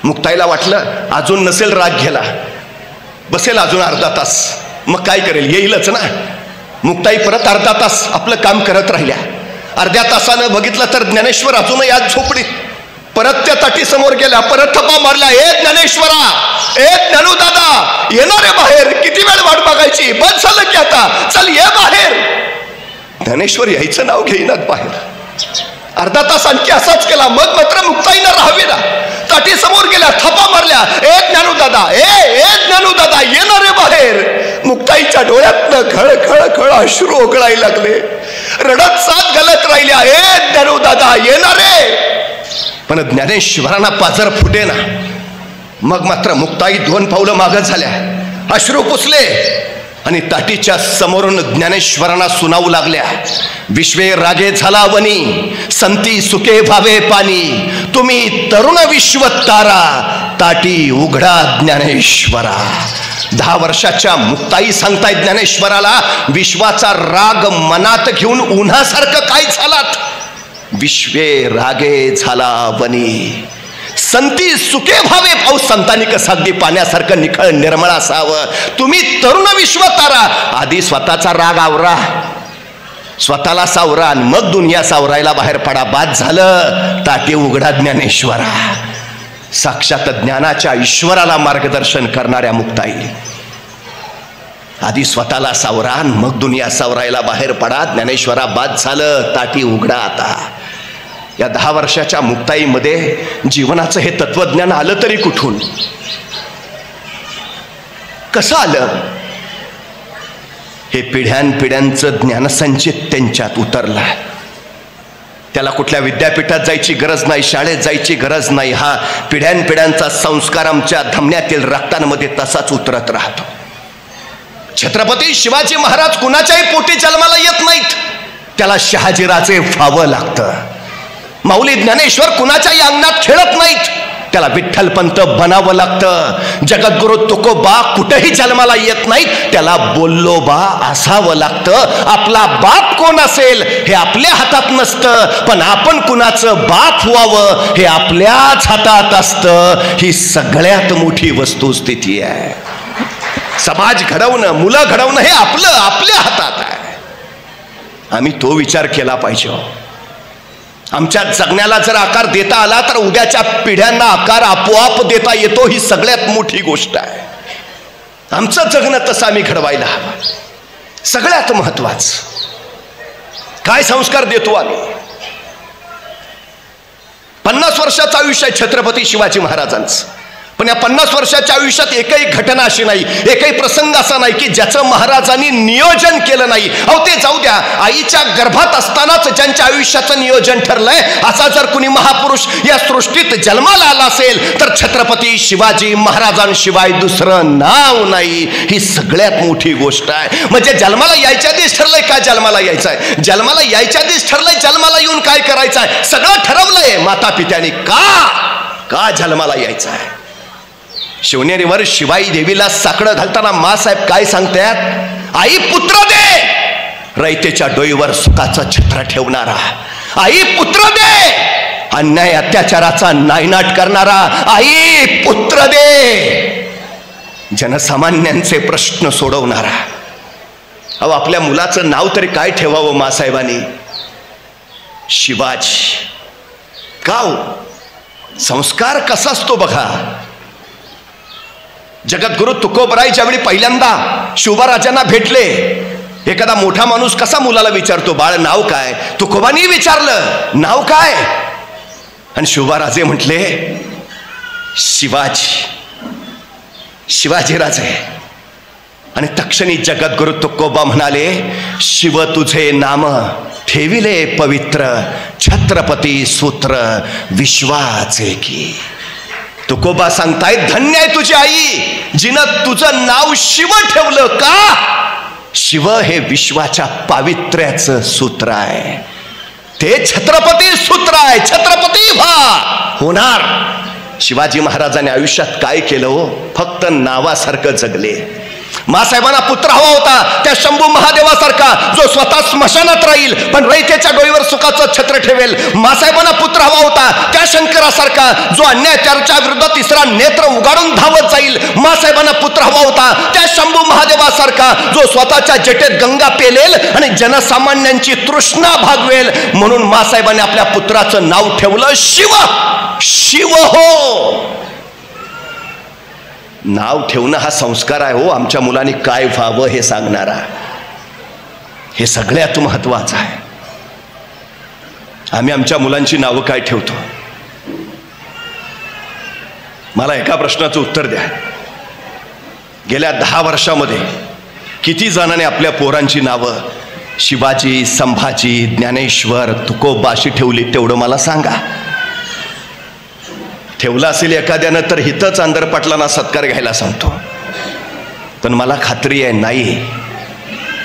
मुक्ताईला वाटलं अजून नसेल राग गेला, बसेल अजून अर्धा तास, मग काय करेल, येईलच ना. मुक्ताई परत अर्धा तास आपलं काम करत राहिल्या. अर्ध्या तासानं बघितलं तर ज्ञानेश्वर अजूनही आज झोपडीत. परत त्या ताटी समोर गेल्या, परत थप्पा मारला. ए ज्ञानेश्वरा, ए ज्ञानूदादा, येणारे बाहेर, किती वेळ वाट बघायची, बस झालं की आता, चल ये बाहेर. ज्ञानेश्वर यायचं नाव घेईनात बाहेर. अर्धा तास आणखी असाच केला. मग मात्र मुक्ताईनं राहावेला, ताटी समोर गेल्या, थप्पा मारल्या. ए ज्ञानूदादा, ए ज्ञानूदादा, येणारे बाहेर. मुक्ताईच्या डोळ्यातनं खळ खळ खळ अश्रू ओघळायला लागले, रडत साथ घालत राहिल्या. ए ज्ञानूदादा, येणारे. पण ज्ञानेश्वरांना पाजर फुटे ना. मग मात्र मुक्ताई 2 पावलं मागं झाल्या, अश्रू पुसले आणि ताटीच्या समोरून ज्ञानेश्वरांना सुनावू लागल्या. विश्वे रागे झाला वनी, संती सुके व्हावे पाणी, तुम्ही तरुण विश्वतारा, ताटी उघडा ज्ञानेश्वरा. 10 वर्षाच्या मुक्ताई सांगताय ज्ञानेश्वराला, विश्वाचा राग मनात घेऊन उन्हासारखं काय झालात? विश्वे रागे झाला वनी, संती सुके व्हावे. पाऊस संतांनी कसं अगदी पाण्यासारखं निखळ निर्मळ असावं. तुम्ही तरुण विश्वतारा, आधी स्वतःचा राग आवरा, स्वतःला सावरा आणि मग दुनिया सावरायला बाहेर पडा. बाद झालं, ताटी उघडा ज्ञानेश्वरा. साक्षात ज्ञानाच्या ईश्वराला मार्गदर्शन करणाऱ्या मुक्ताई. आधी स्वतःला सावरा, मग दुनिया सावरायला बाहेर पडा. ज्ञानेश्वरा बाद झालं, ताटी उघडा आता. या 10 वर्षाच्या मुक्ताईमध्ये जीवनाचं हे तत्वज्ञान आलं तरी कुठून, कसं आलं? हे पिढ्यानपिढ्यांचं ज्ञानसंचित त्यांच्यात उतरलं. त्याला कुठल्या विद्यापीठात जायची गरज नाही, शाळेत जायची गरज नाही. हा पिढ्यानपिढ्यांचा संस्कार आमच्या धमन्यातील रक्तांमध्ये तसाच उतरत राहतो. छत्रपती शिवाजी महाराज कुणाच्याही पोटी जन्माला येत नाहीत, त्याला शहाजीराजे व्हावं लागतं. माऊली ज्ञानेश्वर कुणाच्याही अंगणात खेळत नाहीत, त्याला विठ्ठलपंत बनावं लागतं. जगद्गुरु तुकोबा कुठेही जन्माला येत नाहीत, त्याला बोल्लोबा असावं लागतं. आपला बाप कोण असेल हे आपल्या हातात नसतं, पण आपण कुणाचं बाप व्हावं हे आपल्याच हातात असतं. ही सगळ्यात मोठी वस्तुस्थिती आहे. समाज घडवणं, मुलं घडवणं हे आपल्या हातात आहे. आम्ही तो विचार केला पाहिजे. आमच्या जगण्याला जर आकार देता आला तर उद्याच्या पिढ्यांना आकार आपोआप देता येतो. ही सगळ्यात मोठी गोष्ट आहे. आमचं जगणं तसं आम्ही घडवायला हवं. सगळ्यात महत्वाचं काय संस्कार देतो आम्ही. 50 वर्षाचं आयुष्य आहे छत्रपती शिवाजी महाराजांचं, पण या 50 वर्षाच्या आयुष्यात एकही घटना अशी नाही, एकही प्रसंग असा नाही की ज्याचं महाराजांनी नियोजन केलं नाही. अहो ते जाऊ द्या, आईच्या गर्भात असतानाच ज्यांच्या आयुष्याचं नियोजन ठरलंय असा जर कुणी महापुरुष या सृष्टीत जन्माला आला असेल तर छत्रपती शिवाजी महाराजांशिवाय दुसरं नाव नाही. ही सगळ्यात मोठी गोष्ट आहे. म्हणजे जन्माला यायच्या आधीच ठरलंय काय जन्माला यायचंय, जन्माला यायच्या आधीच ठरलंय जन्माला येऊन काय करायचंय, सगळं ठरवलंय माता पित्याने. का जन्माला यायचं आहे. शिवनेरीवर शिवाई देवीला साकडं घालताना मासाहेब काय सांगतात, आई पुत्र दे, रयतेच्या डोईवर सुखाचं छत्र ठेवणारा. आई पुत्र दे, अन्याय अत्याचाराचा नायनाट करणारा. आई पुत्र दे, जनसामान्यांचे प्रश्न सोडवणारा. अहो आपल्या मुलाचं नाव तरी काय ठेवावं मासाहेबांनी, शिवाजी. का संस्कार कसा असतो बघा. जगद्गुरु तुकोबराय ज्यावेळी पहिल्यांदा शिवबाराजांना भेटले, एखादा मोठा माणूस कसा मुलाला विचारतो बाळ नाव काय, तुकोबांनी विचारलं नाव काय, आणि शिवबाराजे म्हटले शिवाजी, शिवाजीराजे. आणि तक्षणी जगद्गुरु तुकोबा म्हणाले शिव तुझे नाम ठेविले पवित्र, छत्रपती सूत्र विश्वाचे की. तुकोबा सांगताय धन्य आहे तुझी आई जिनं तुझं नाव शिव ठेवलं. का, शिव हे विश्वाच्या पावित्र्याचं सूत्र आहे, ते छत्रपती सूत्र आहे. छत्रपती होणार. शिवाजी महाराजांनी आयुष्यात काय केलं हो, फक्त नावासारखं जगले. मासाहेबांना पुत्र हवा होता त्या शंभू महादेवासारखा जो स्वतः स्मशानात राहील पण रयतेच्या डोईवर सुखाचं छत्र ठेवेल. मासाहेबांना पुत्र हवा होता त्या शंकरासारखा जो अन्यायाच्या विरुद्ध तिसरा नेत्र उघडून धावत जाईल. मासाहेबांना पुत्र हवा होता त्या शंभू महादेवासारखा जो स्वतःच्या जटेत गंगा पेलेल आणि जनसामान्यांची तृष्णा भागवेल. म्हणून मासाहेबांनी आपल्या पुत्राचं नाव ठेवलं शिव. शिव हो, नाव ठेवणं हा संस्कार आहे हो. आमच्या मुलांनी काय व्हावं हे सांगणारा, हे सगळ्यात महत्वाचं आहे. आम्ही आमच्या मुलांची नावं काय ठेवतो. मला एका प्रश्नाचं उत्तर द्या. गेल्या 10 वर्षामध्ये किती जणांनी आपल्या पोरांची नावं शिवाजी, संभाजी, ज्ञानेश्वर, तुकोबा अशी ठेवली तेवढं मला सांगा. ठेवला असेल एखाद्यानं तर हिथंच अंदरपाटलांना सत्कार घ्यायला सांगतो. पण मला खात्री आहे नाही.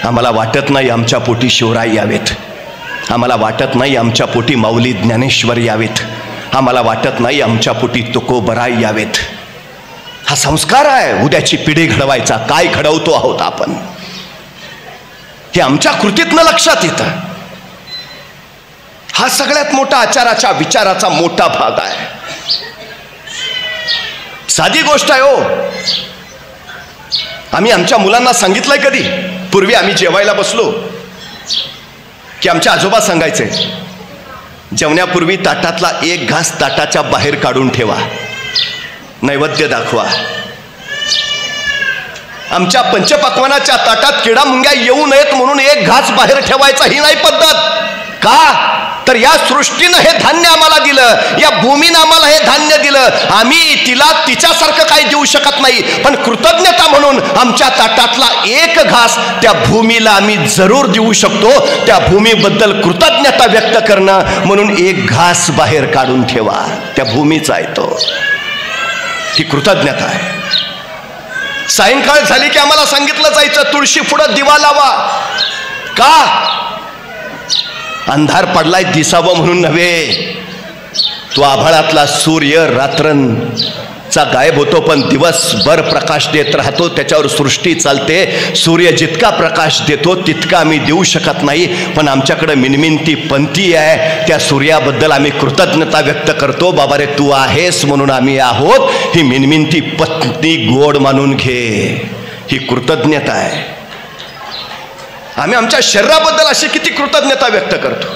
आम्हाला वाटत नाही आमच्या पोटी शिवराय यावेत, आम्हाला वाटत नाही आमच्या पोटी माऊली ज्ञानेश्वर यावेत, आम्हाला वाटत नाही आमच्या पोटी तुकोबराय यावेत. हा संस्कार आहे उद्याची पिढी घडवायचा. काय घडवतो आहोत आपण हे आमच्या कृतीतनं लक्षात येतं. हा सगळ्यात मोठा आचाराच्या विचाराचा मोठा भाग आहे. साधी गोष्ट आहे हो. आम्ही आमच्या मुलांना सांगितलंय कधी, पूर्वी आम्ही जेवायला बसलो की आमचे आजोबा सांगायचे जेवण्यापूर्वी ताटातला एक घास ताटाच्या बाहेर काढून ठेवा, नैवेद्य दाखवा. आमच्या पंचपक्वानाच्या ताटात किडा मुंग्या येऊ नयेत म्हणून एक घास बाहेर ठेवायचा ही नाही पद्धत. का तर या सृष्टीनं हे धान्य आम्हाला दिलं, या भूमीनं आम्हाला हे धान्य दिलं, आम्ही तिला तिच्यासारखं काही देऊ शकत नाही, पण कृतज्ञता म्हणून आमच्या ताटातला एक घास त्या भूमीला आम्ही जरूर देऊ शकतो. त्या भूमीबद्दल कृतज्ञता व्यक्त करणं म्हणून एक घास बाहेर काढून ठेवा. त्या भूमीचा आहे तो, ही कृतज्ञता आहे. सायंकाळ झाली की आम्हाला सांगितलं जायचं तुळशी पुढं दिवा लावा. का? अंधार पडलाय दिसावं म्हणून नव्हे. तो आभाळातला सूर्य रात्रंचा गायब होतो पण दिवसभर प्रकाश देत राहतो, त्याच्यावर सृष्टी चालते. सूर्य जितका प्रकाश देतो तितका आम्ही देऊ शकत नाही, पण आमच्याकडे मिनमिनती पंथी आहे. त्या सूर्याबद्दल आम्ही कृतज्ञता व्यक्त करतो. बाबा रे तू आहेस म्हणून आम्ही आहोत. ही मिनमिनती पंथी गोड मानून घे, ही कृतज्ञता आहे. आम्ही आमच्या शरीराबद्दल अशी किती कृतज्ञता व्यक्त करतो.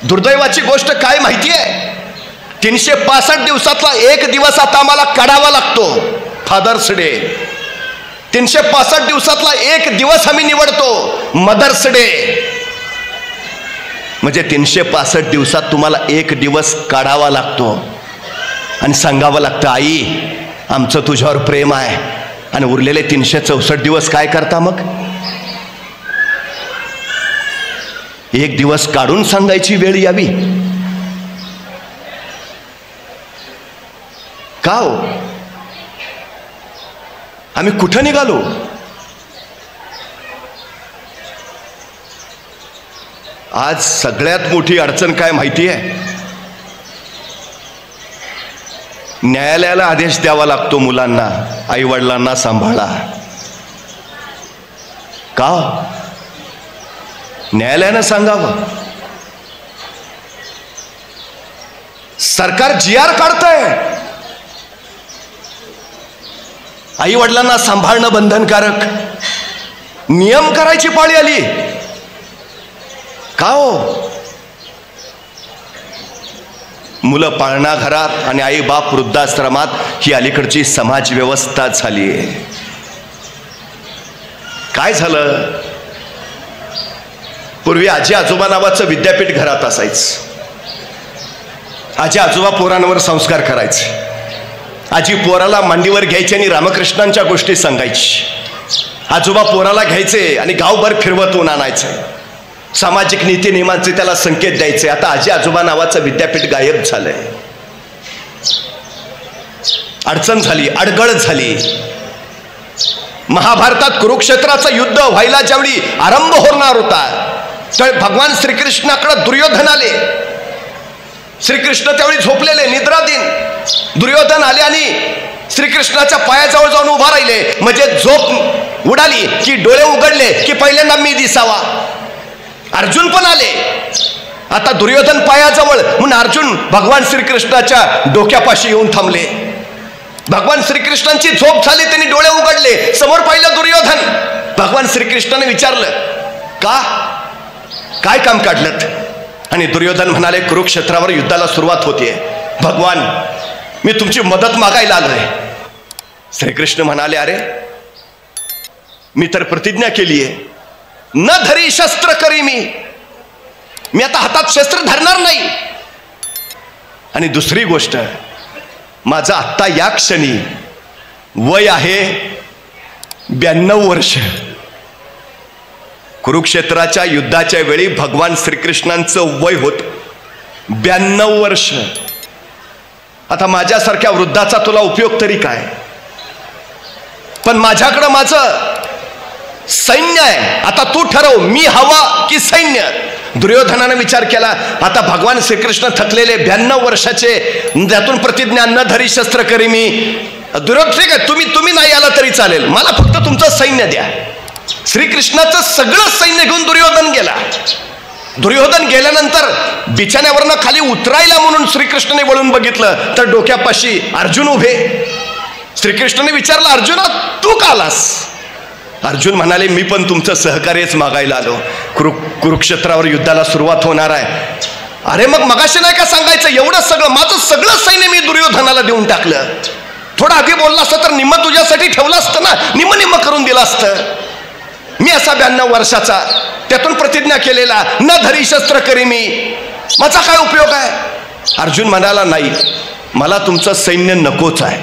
दुर्दैवाची गोष्ट काय माहिती आहे, 365 दिवसातला एक दिवस आता आम्हाला काढावा लागतो, फादर्स डे. 365 दिवसातला एक दिवस आम्ही निवडतो, मदर्स डे. म्हणजे 365 दिवसात तुम्हाला एक दिवस काढावा लागतो आणि सांगावं लागतं आई आमचं तुझ्यावर प्रेम आहे. आणि उरलेले 364 दिवस काय करता मग? एक दिवस काढून सांगायची वेळ यावी. का हो? आम्ही कुठं निघालो? आज सगळ्यात मोठी अडचण काय माहिती आहे? न्यायालयाला आदेश द्यावा लागतो मुलांना, आई वडिलांना सांभाळा. का? न्यायालयानं सांगावं. सरकार GR काढतंय, आई वडिलांना सांभाळणं बंधनकारक, नियम करायची पाळी आली. का हो? मुलं पाळणा घरात आणि आई बाप वृद्धाश्रमात, ही अलीकडची समाज व्यवस्था झाली आहे. काय झालं? पूर्वी आजी आजोबा नावाचं विद्यापीठ घरात असायचं. आजी आजोबा पोरांवर संस्कार करायचे. आजी पोराला मांडीवर घ्यायची आणि रामकृष्णांच्या गोष्टी सांगायची. आजोबा पोराला घ्यायचे आणि गावभर फिरवतून आणायचे. सामाजिक नीती नियमांचे त्याला संकेत द्यायचे. आता आजी आजोबा नावाचं विद्यापीठ गायब झालंय. अडचण झाली, अडगळ झाली. महाभारतात कुरुक्षेत्राचं युद्ध व्हायला ज्यावेळी आरंभ होणार होता त्यावेळी भगवान श्रीकृष्णाकडे दुर्योधन आले. श्रीकृष्ण त्यावेळी झोपलेले, निद्राधीन. दुर्योधन आले आणि श्रीकृष्णाच्या पायाजवळ जाऊन उभा राहिले. म्हणजे झोप उडाली की डोळे उघडले की पहिल्यांदा मी दिसावा. अर्जुन पण आले. आता दुर्योधन पायाजवळ म्हणून अर्जुन भगवान श्रीकृष्णाच्या डोक्यापाशी येऊन थांबले. भगवान श्रीकृष्णांची झोप झाली, त्यांनी डोळे उघडले, समोर पाहिलं दुर्योधन. भगवान श्रीकृष्णाने विचारलं का, काय काम काढलं? आणि दुर्योधन म्हणाले कुरुक्षेत्रावर युद्धाला सुरुवात होतीये, भगवान मी तुमची मदत मागायला आलोय. श्रीकृष्ण म्हणाले अरे मी तर प्रतिज्ञा केली आहे, न धरी शस्त्र करी मी आता हातात शस्त्र धरणार नाही. आणि दुसरी गोष्ट, माझं आत्ता या क्षणी वय आहे 92 वर्ष. कुरुक्षेत्राच्या युद्धाच्या वेळी भगवान श्रीकृष्णांचं वय होत 92 वर्ष. आता माझ्यासारख्या वृद्धाचा तुला उपयोग तरी काय? पण माझ्याकडं माझं सैन्य आहे. आता तू ठरव, मी हवा की सैन्य? दुर्योधनाने विचार केला. आता भगवान श्रीकृष्ण थकलेले 92 वर्षाचे, त्यातून प्रतिज्ञा न धरी शस्त्र करी मी. दुर्योधन ठीक आहे, तुम्ही नाही आला तरी चालेल, मला फक्त तुमचं सैन्य द्या. श्रीकृष्णाचं सगळं सैन्य घेऊन दुर्योधन गेला. दुर्योधन गेल्यानंतर बिछाण्यावरनं खाली उतरायला म्हणून श्रीकृष्णाने वळून बघितलं तर डोक्यापाशी अर्जुन उभे. श्रीकृष्णाने विचारलं अर्जुना तू का आलास? अर्जुन म्हणाले मी पण तुमचं सहकार्यच मागायला आलो. कुरुक्षेत्रावर युद्धाला सुरुवात होणार आहे. अरे मग मगाशी नाही का सांगायचं, एवढं सगळं माझं सगळं सैन्य मी दुर्योधनाला देऊन टाकलं. थोडं आधी बोलला असतं तर निम्म तुझ्यासाठी ठेवलं असतं ना. ठेवलं असतं, मी असा 92 वर्षाचा त्यातून प्रतिज्ञा केलेला, न धरी शस्त्र करी मी, माझा काय उपयोग आहे? अर्जुन म्हणाला, नाही, मला तुमचं सैन्य नकोच आहे,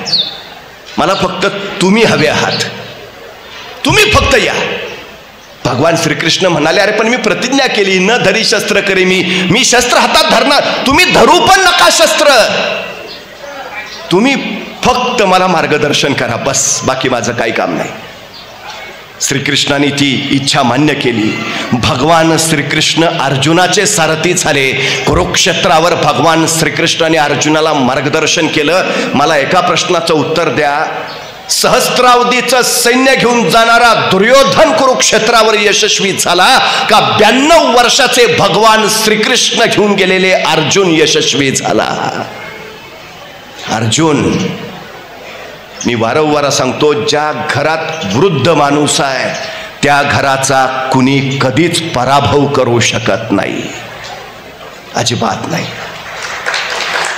मला फक्त तुम्ही हवे आहात, तुम्ही फक्त या. भगवान श्रीकृष्ण म्हणाले, अरे पण मी प्रतिज्ञा केली, न धरी शस्त्र करी मी शस्त्र हातात धरणार, तुम्ही धरू पण नका शस्त्र, तुम्ही फक्त मला मार्गदर्शन करा, बस, बाकी माझं काही काम नाही. श्रीकृष्णाने ती इच्छा मान्य केली. भगवान श्रीकृष्ण अर्जुनाचे सारथी झाले. कुरुक्षेत्रावर भगवान श्रीकृष्णाने अर्जुनाला मार्गदर्शन केलं. मला एका प्रश्नाचं उत्तर द्या, सहस्त्रावधीचं सैन्य घेऊन जाणारा दुर्योधन कुरुक्षेत्रावर यशस्वी झाला का 92 वर्षाचे भगवान श्रीकृष्ण घेऊन गेलेले अर्जुन यशस्वी झाला? अर्जुन, मी वारंवार सांगतो, ज्या घरात वृद्ध माणूस आहे त्या घराचा कुणी कधीच पराभव करू शकत नाही, अजिबात नाही.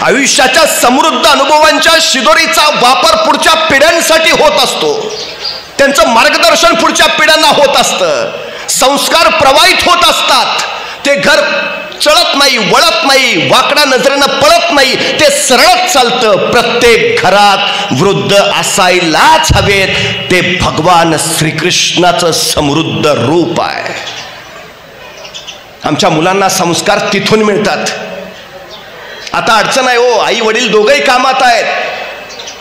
आयुष्याच्या समृद्ध अनुभवांच्या शिदोरीचा वापर पुढच्या पिढ्यांसाठी होत असतो, त्यांचं मार्गदर्शन पुढच्या पिढ्यांना होत असतं, संस्कार प्रवाहित होत असतात. ते घर चळत नाही, वळत नाही, वाकड्या नजरेनं पळत नाही, ते सरळच चालतं. प्रत्येक घरात वृद्ध असायलाच हवेत. ते भगवान श्रीकृष्णाचं समृद्ध रूप आहे. आमच्या मुलांना संस्कार तिथून मिळतात. आता अडचण आहे हो, आई वडील दोघंही कामात आहेत,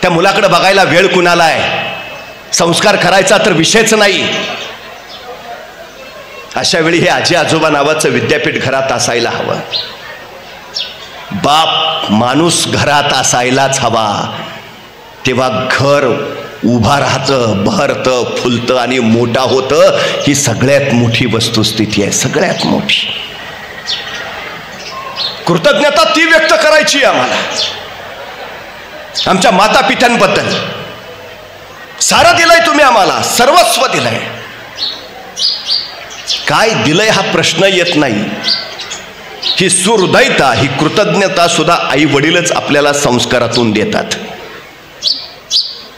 त्या मुलाकडे बघायला वेळ कुणाला आहे? संस्कार करायचा तर विषयच नाही. अशा वेळी हे आजी आजोबा नावाचं विद्यापीठ घरात असायला हवं. बाप माणूस घरात असायलाच हवा. तेव्हा घर उभा राहतं, बहरतं, फुलतं आणि मोठा होतं. ही सगळ्यात मोठी वस्तुस्थिती आहे, सगळ्यात मोठी. कृतज्ञता ती व्यक्त करायची आम्हाला आमच्या माता पित्यांबद्दल. सारं दिलंय तुम्ही आम्हाला, सर्वस्व दिलंय. काय दिलंय हा प्रश्न येत नाही. ही सुहृदयता, ही कृतज्ञता सुद्धा आई वडीलच आपल्याला संस्कारातून देतात.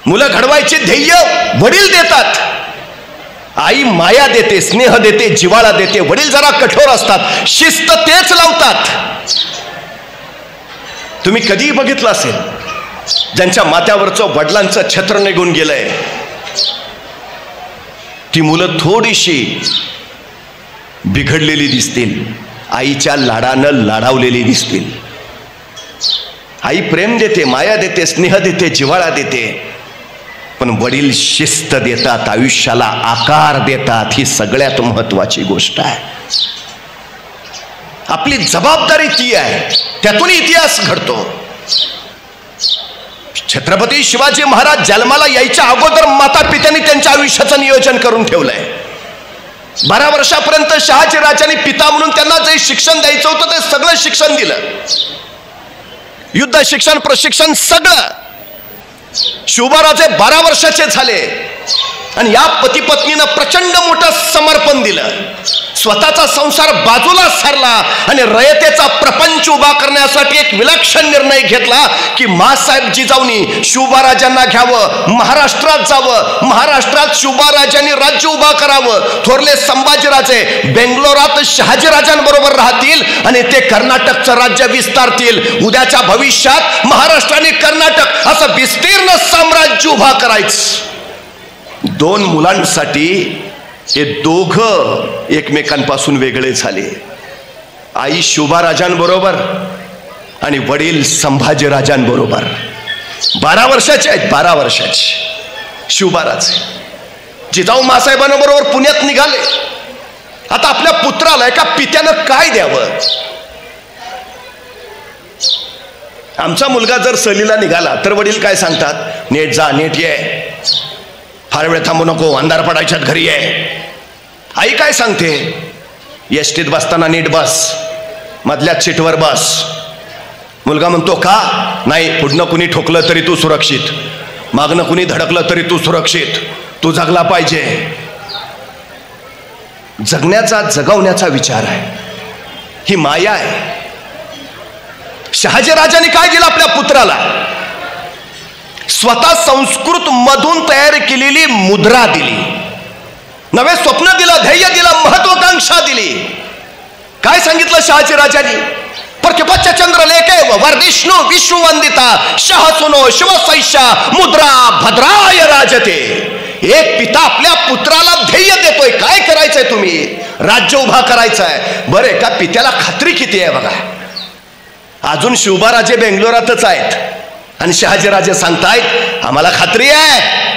मुलं घडवायचे ध्येय वडील देतात. आई माया देते, स्नेह देते, जिव्हाळा देते. वडील जरा कठोर असतात, शिस्त तेच लावतात. तुम्ही कधीही बघितलं असेल, ज्यांच्या माथ्यावरचं वडिलांचं छत्र निघून गेलंय, ती मुलं थोडीशी बिघडलेली दिसतील, आईच्या लाडानं लाडावलेली दिसतील. आई प्रेम देते, माया देते, स्नेह देते, जिव्हाळा देते, पण वडील शिस्त देतात, आयुष्याला आकार देतात. ही सगळ्यात महत्वाची गोष्ट आहे. आपली जबाबदारी ती आहे, त्यातून इतिहास घडतो. छत्रपती शिवाजी महाराज जन्माला यायच्या अगोदर माता पित्यांनी त्यांच्या आयुष्याचं नियोजन करून ठेवलंय. 12 वर्षापर्यंत शहाजी राजांनी पिता म्हणून त्यांना जे शिक्षण द्यायचं होतं ते सगळं शिक्षण दिलं. युद्ध शिक्षण, प्रशिक्षण सगळं. शिवबाराजे 12 वर्षाचे झाले आणि या पती पत्नीनं प्रचंड मोठं समर्पण दिलं. स्वतःचा संसार बाजूला सारला आणि रयतेचा प्रपंच उभा करण्यासाठी एक विलक्षण निर्णय घेतला की मासाहेब जिजाऊनी शिवबाराजांना घ्यावं, महाराष्ट्रात जावं, महाराष्ट्रात शिवबाराजांनी राज्य उभा करावं. थोरले संभाजीराजे बेंगलोरात शहाजीराजांबरोबर राहतील आणि ते कर्नाटकचं राज्य विस्तारतील. उद्याच्या भविष्यात महाराष्ट्र आणि कर्नाटक असं विस्तीर्ण साम्राज्य उभा करायचं. 2 मुलांसाठी हे दोघं एकमेकांपासून वेगळे झाले. आई शिवबाराजांबरोबर आणि वडील संभाजीराजांबरोबर. 12 वर्षाचे आहेत, 12 वर्षाचे शिवबाराजे. जिजाऊ मासाहेबांबरोबर पुण्यात निघाले. आता आपल्या पुत्राला एका पित्यानं काय द्यावं? आमचा मुलगा जर सहलीला निघाला तर वडील काय सांगतात? नीट जा, नीट ये, फार वेळ थांबू नको, अंधार पडायच्यात घरी आहे. आई काय सांगते? एसटीत बसताना नीट बस, मधल्या सीटवर बस. मुलगा म्हणतो का? नाही, पुढनं कुणी ठोकलं तरी तू सुरक्षित, मागणं कुणी धडकलं तरी तू सुरक्षित, तू जगला पाहिजे. जगण्याचा, जगवण्याचा विचार आहे, ही माया आहे. शहाजीराजांनी काय दिलं आपल्या पुत्राला? स्वतः संस्कृत मधून तयार केलेली मुद्रा दिली. नवे स्वप्न दिलं, ध्येय दिलं, महत्वाकांक्षा दिली. काय सांगितलं शहाजी राजांनी? प्रतिपच्च चंद्र लेखे वर्धिष्णू विश्ववंदिता शह सुनो शिवसैषा मुद्रा भद्राय राजते. एक पिता आपल्या पुत्राला ध्येय देतोय. काय करायचंय तुम्ही? राज्य उभा करायचंय. बरे का पित्याला खात्री किती आहे बघा. अजून शिवबाराजे बेंगलोरातच आहेत आणि शहाजीराजे सांगतायत आम्हाला खात्री आहे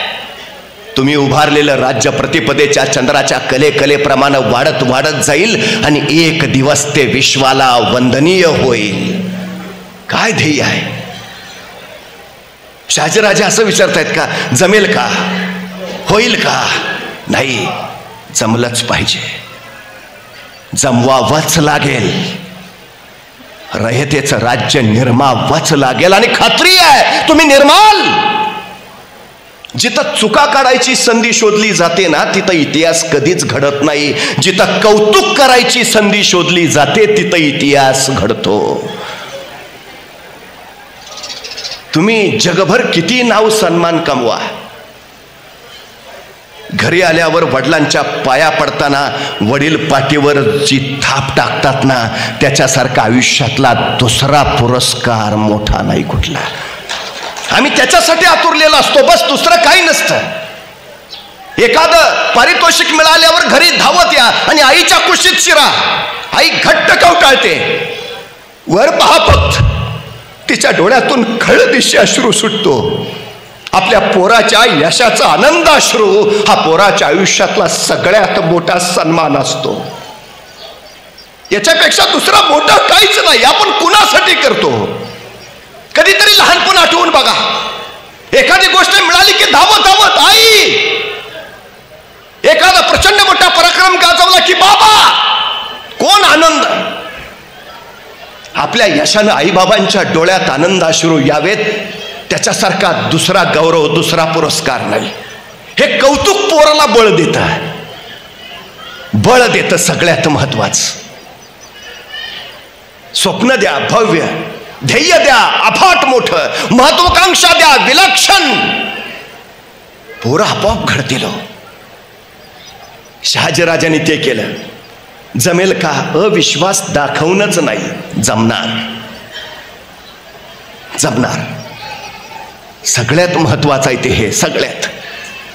तुम्ही उभारलेलं राज्य प्रतिपदेच्या चंद्राच्या कलेप्रमाणे वाढत वाढत जाईल आणि एक दिवस ते विश्वाला वंदनीय होईल. काय ध्येय आहे? शहाजीराजे असं विचारतायत का जमेल का, होईल का? नाही, जमलंच पाहिजे, जमवावंच लागेल. रयतेचं राज्य निर्मावंच लागेल आणि खात्री आहे तुम्ही निर्माल. जिथं चुका काढायची संधी शोधली जाते ना तिथं इतिहास कधीच घडत नाही. जिथं कौतुक करायची संधी शोधली जाते तिथं इतिहास घडतो. तुम्ही जगभर किती नाव सन्मान कमवा, घरी आल्यावर वडिलांच्या पाया पडताना वडील पाठीवर जी थाप टाकतात ना त्याच्यासारखा आयुष्यातला दुसरा पुरस्कार मोठा नाही कुठला. आम्ही त्याच्यासाठी आतुरलेला असतो, बस दुसरं काही नसतं. एखादं पारितोषिक मिळाल्यावर घरी धावत या आणि आईच्या कुशीत शिरा. आई घट्ट कवटाळते, वर पहा फक्त तिच्या डोळ्यातून खळदिशी अश्रू सुटतो. आपल्या पोराच्या यशाचा आनंदाश्रू हा पोराच्या आयुष्यातला सगळ्यात मोठा सन्मान असतो. याच्यापेक्षा दुसरा मोठा काहीच नाही. आपण कुणासाठी करतो? कधीतरी लहानपण आठवून बघा. एखादी गोष्ट मिळाली की धावत धावत आई, एखादा प्रचंड मोठा पराक्रम गाजवला की बाबा, कोण आनंद. आपल्या यशानं आई बाबांच्या डोळ्यात आनंदाश्रू यावेत त्याच्यासारखा दुसरा गौरव, दुसरा पुरस्कार नाही. हे कौतुक पोराला बळ देतं सगळ्यात महत्वाचं. स्वप्न द्या भव्य, ध्येय द्या अफाट मोठं, महत्वाकांक्षा द्या विलक्षण, पोरं आपोआप घडतील. शहाजीराजांनी ते केलं. जमेल का? अविश्वास दाखवणंच नाही, जमणार. सगळ्यात महत्वाचं आहे ते. हे सगळ्यात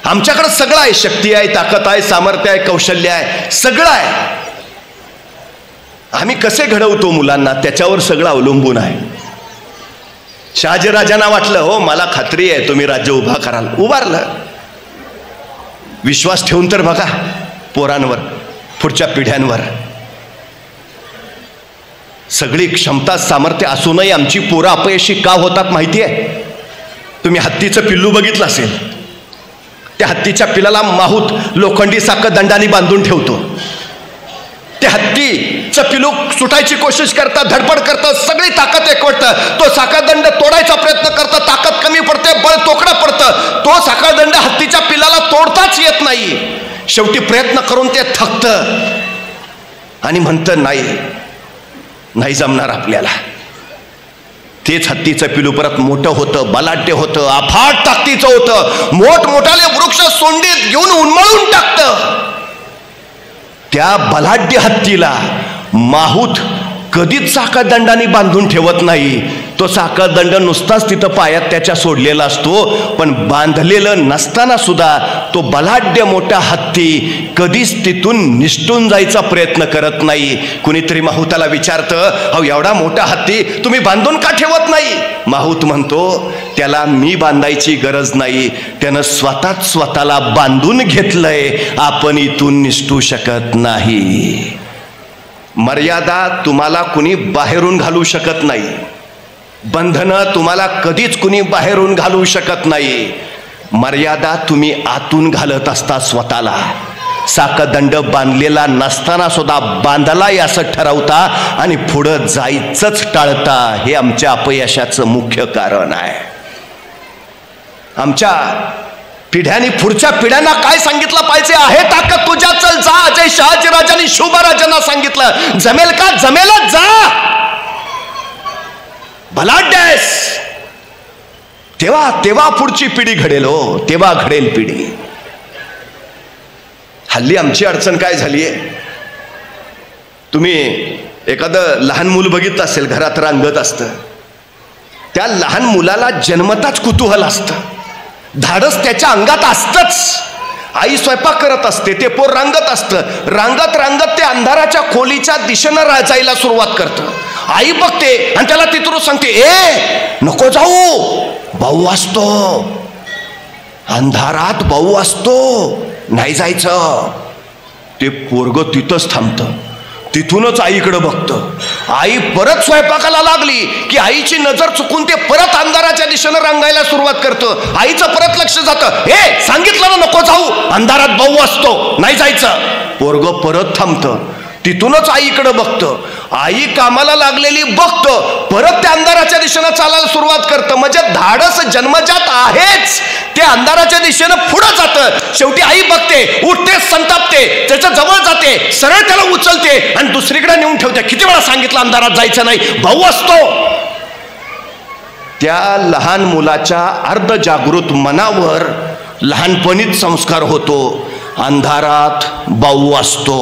आमच्याकडे सगळं आहे. शक्ती आहे, ताकद आहे, सामर्थ्य आहे, कौशल्य आहे, सगळं आहे. आम्ही कसे घडवतो मुलांना त्याच्यावर सगळं अवलंबून आहे. शहाजीराजांना वाटलं हो मला खात्री आहे तुम्ही राज्य उभा कराल. उभारलं. विश्वास ठेवून तर बघा पोरांवर, पुढच्या पिढ्यांवर. सगळी क्षमता सामर्थ्य असूनही आमची पोरं अपयशी का होतात माहिती आहे? तुम्ही हत्तीचं पिल्लू बघितलं असेल. त्या हत्तीच्या पिल्लाला माहूत लोखंडी साखळदंडाने बांधून ठेवतो. ते हत्तीचं पिल्लू सुटायची कोशिश करतात, धडपड करतात, सगळी ताकद एकवटतं. तो साखळदंड तोडायचा प्रयत्न करतं, ताकद कमी पडते, बळ तोकडं पडतं. तो साखळदंड हत्तीच्या पिल्लाला तोडताच येत नाही. शेवटी प्रयत्न करून ते थकतं आणि म्हणतं नाही जमणार आपल्याला. तेच हत्तीचं पिलू परत मोठं होतं, बलाढ्य होतं, अफाट ताकदीचं होतं, मोठमोठाले वृक्ष सोंडीत घेऊन उन्मळून टाकतं. त्या बलाढ्य हत्तीला माहूत कधीच साखळदंडाने बांधून ठेवत नाही. तो साखळदंड नुसताच तिथं पायात त्याच्या सोडलेला असतो. पण बांधलेलं नसताना सुद्धा तो बलाढ्य मोठा हत्ती कधीच तिथून निसटून जायचा प्रयत्न करत नाही. कुणीतरी माहूताला विचारतं अहो एवढा मोठा हत्ती तुम्ही बांधून का ठेवत नाही? माहूत म्हणतो त्याला मी बांधायची गरज नाही, त्यानं स्वतःला बांधून घेतलंय, आपण इथून निसटू शकत नाही. मर्यादा तुम्हाला कुणी बाहेरून घालू शकत नाही. बंधनं तुम्हाला कधीच कुणी बाहेरून घालू शकत नाही. मर्यादा तुम्ही आतून घालत असता स्वतःला. साखळदंड बांधलेला नसताना सुद्धा बांधलाय असं ठरवता आणि पुढं जायचंच टाळता. हे आमच्या अपयशाचं मुख्य कारण आहे. आमच्या पिढ्यांनी पुढच्या पिढ्यांना काय सांगितलं पाहिजे? आहे ताकद तुझ्या, चल जा. अजय शहाजीराजांनी शुभराजांना सांगितलं जमेल का? जमेलच, जा. बलाढ्यस तेव्हा पुढची पिढी घडेल. हो तेव्हा घडेल पिढी. हल्ली आमची अडचण काय झाली आहे, तुम्ही एखादं लहान मूल बघितलं असेल, घरात रांगत असतं, त्या लहान मुलाला जन्मताच कुतूहल असतं, धाडस त्याच्या अंगात असतंच. आई स्वयंपाक करत असते, ते पोर रांगत असतं, रांगत रांगत ते अंधाराच्या खोलीच्या दिशेनं जायला सुरुवात करतं. आई बघते आणि त्याला तिथून सांगते, ए नको जाऊ, भाऊ असतो, अंधारात भाऊ असतो, नाही जायचं. ते पोरग तिथंच थांबतं, तिथूनच आईकडे बघतं. आई परत स्वयंपाकाला लागली की आईची नजर चुकून ते परत अंधाराच्या दिशेनं रांगायला सुरुवात करतं. आईचं परत लक्ष जातं, हे सांगितलं ना नको जाऊ, अंधारात भाऊ असतो, नाही जायचं. पोरग परत थांबतं, तिथूनच आईकडे बघतं. आई कामाला लागलेली बघतं, परत त्या अंधाराच्या दिशेनं चालायला सुरुवात करतं. म्हणजे धाडस जन्मजात आहेच, ते अंधाराच्या दिशेनं पुढे जातं. शेवटी आई बघते, उठते, संतापते, त्याच्या जवळ जाते, सरळ त्याला उचलते आणि दुसरीकडे नेऊन ठेवते. किती वेळा सांगितलं अंधारात जायचं नाही, भाऊ असतो. त्या लहान मुलाच्या अर्धजागृत मनावर लहानपणीच संस्कार होतो, अंधारात भाऊ असतो.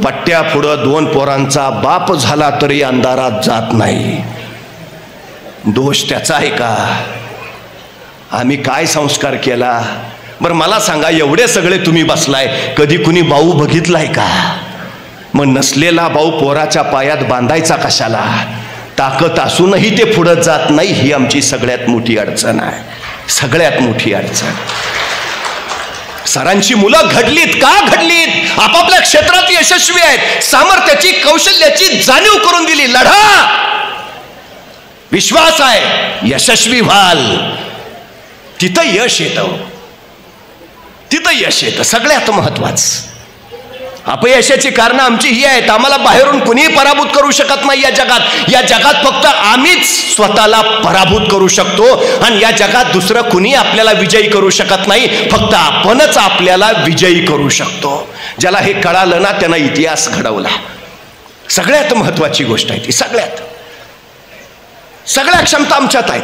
पट्ट्या पुढं 2 पोरांचा बाप झाला तरी अंधारात जात नाही. दोष त्याचा आहे का? आम्ही काय संस्कार केला? बरं मला सांगा, एवढे सगळे तुम्ही बसलाय, कधी कुणी भाऊ बघितलाय का? मग नसलेला भाऊ पोराच्या पायात बांधायचा कशाला? ताकद असूनही ते पुढं जात नाही, ही आमची सगळ्यात मोठी अडचण आहे, सगळ्यात मोठी अडचण. सरांची मुलं घडलीत का घडलीत? आपापल्या क्षेत्रात यशस्वी आहेत, सामर्थ्याची कौशल्याची जाणीव करून दिली. लढा, विश्वास आहे, यशस्वी व्हाल, तिथं यश येतं, तिथं यश येतं. सगळ्यात महत्वाचं, अपयशाची कारण आमची ही आहेत, आम्हाला बाहेरून कुणीही पराभूत करू शकत नाही या जगात. या जगात फक्त आम्हीच स्वतःला पराभूत करू शकतो आणि या जगात दुसरं कुणी आपल्याला विजयी करू शकत नाही, फक्त आपणच आपल्याला विजयी करू शकतो. ज्याला हे कळालं ना, त्यानं इतिहास घडवला. सगळ्यात महत्वाची गोष्ट आहे ती. सगळ्या क्षमता आमच्यात आहेत.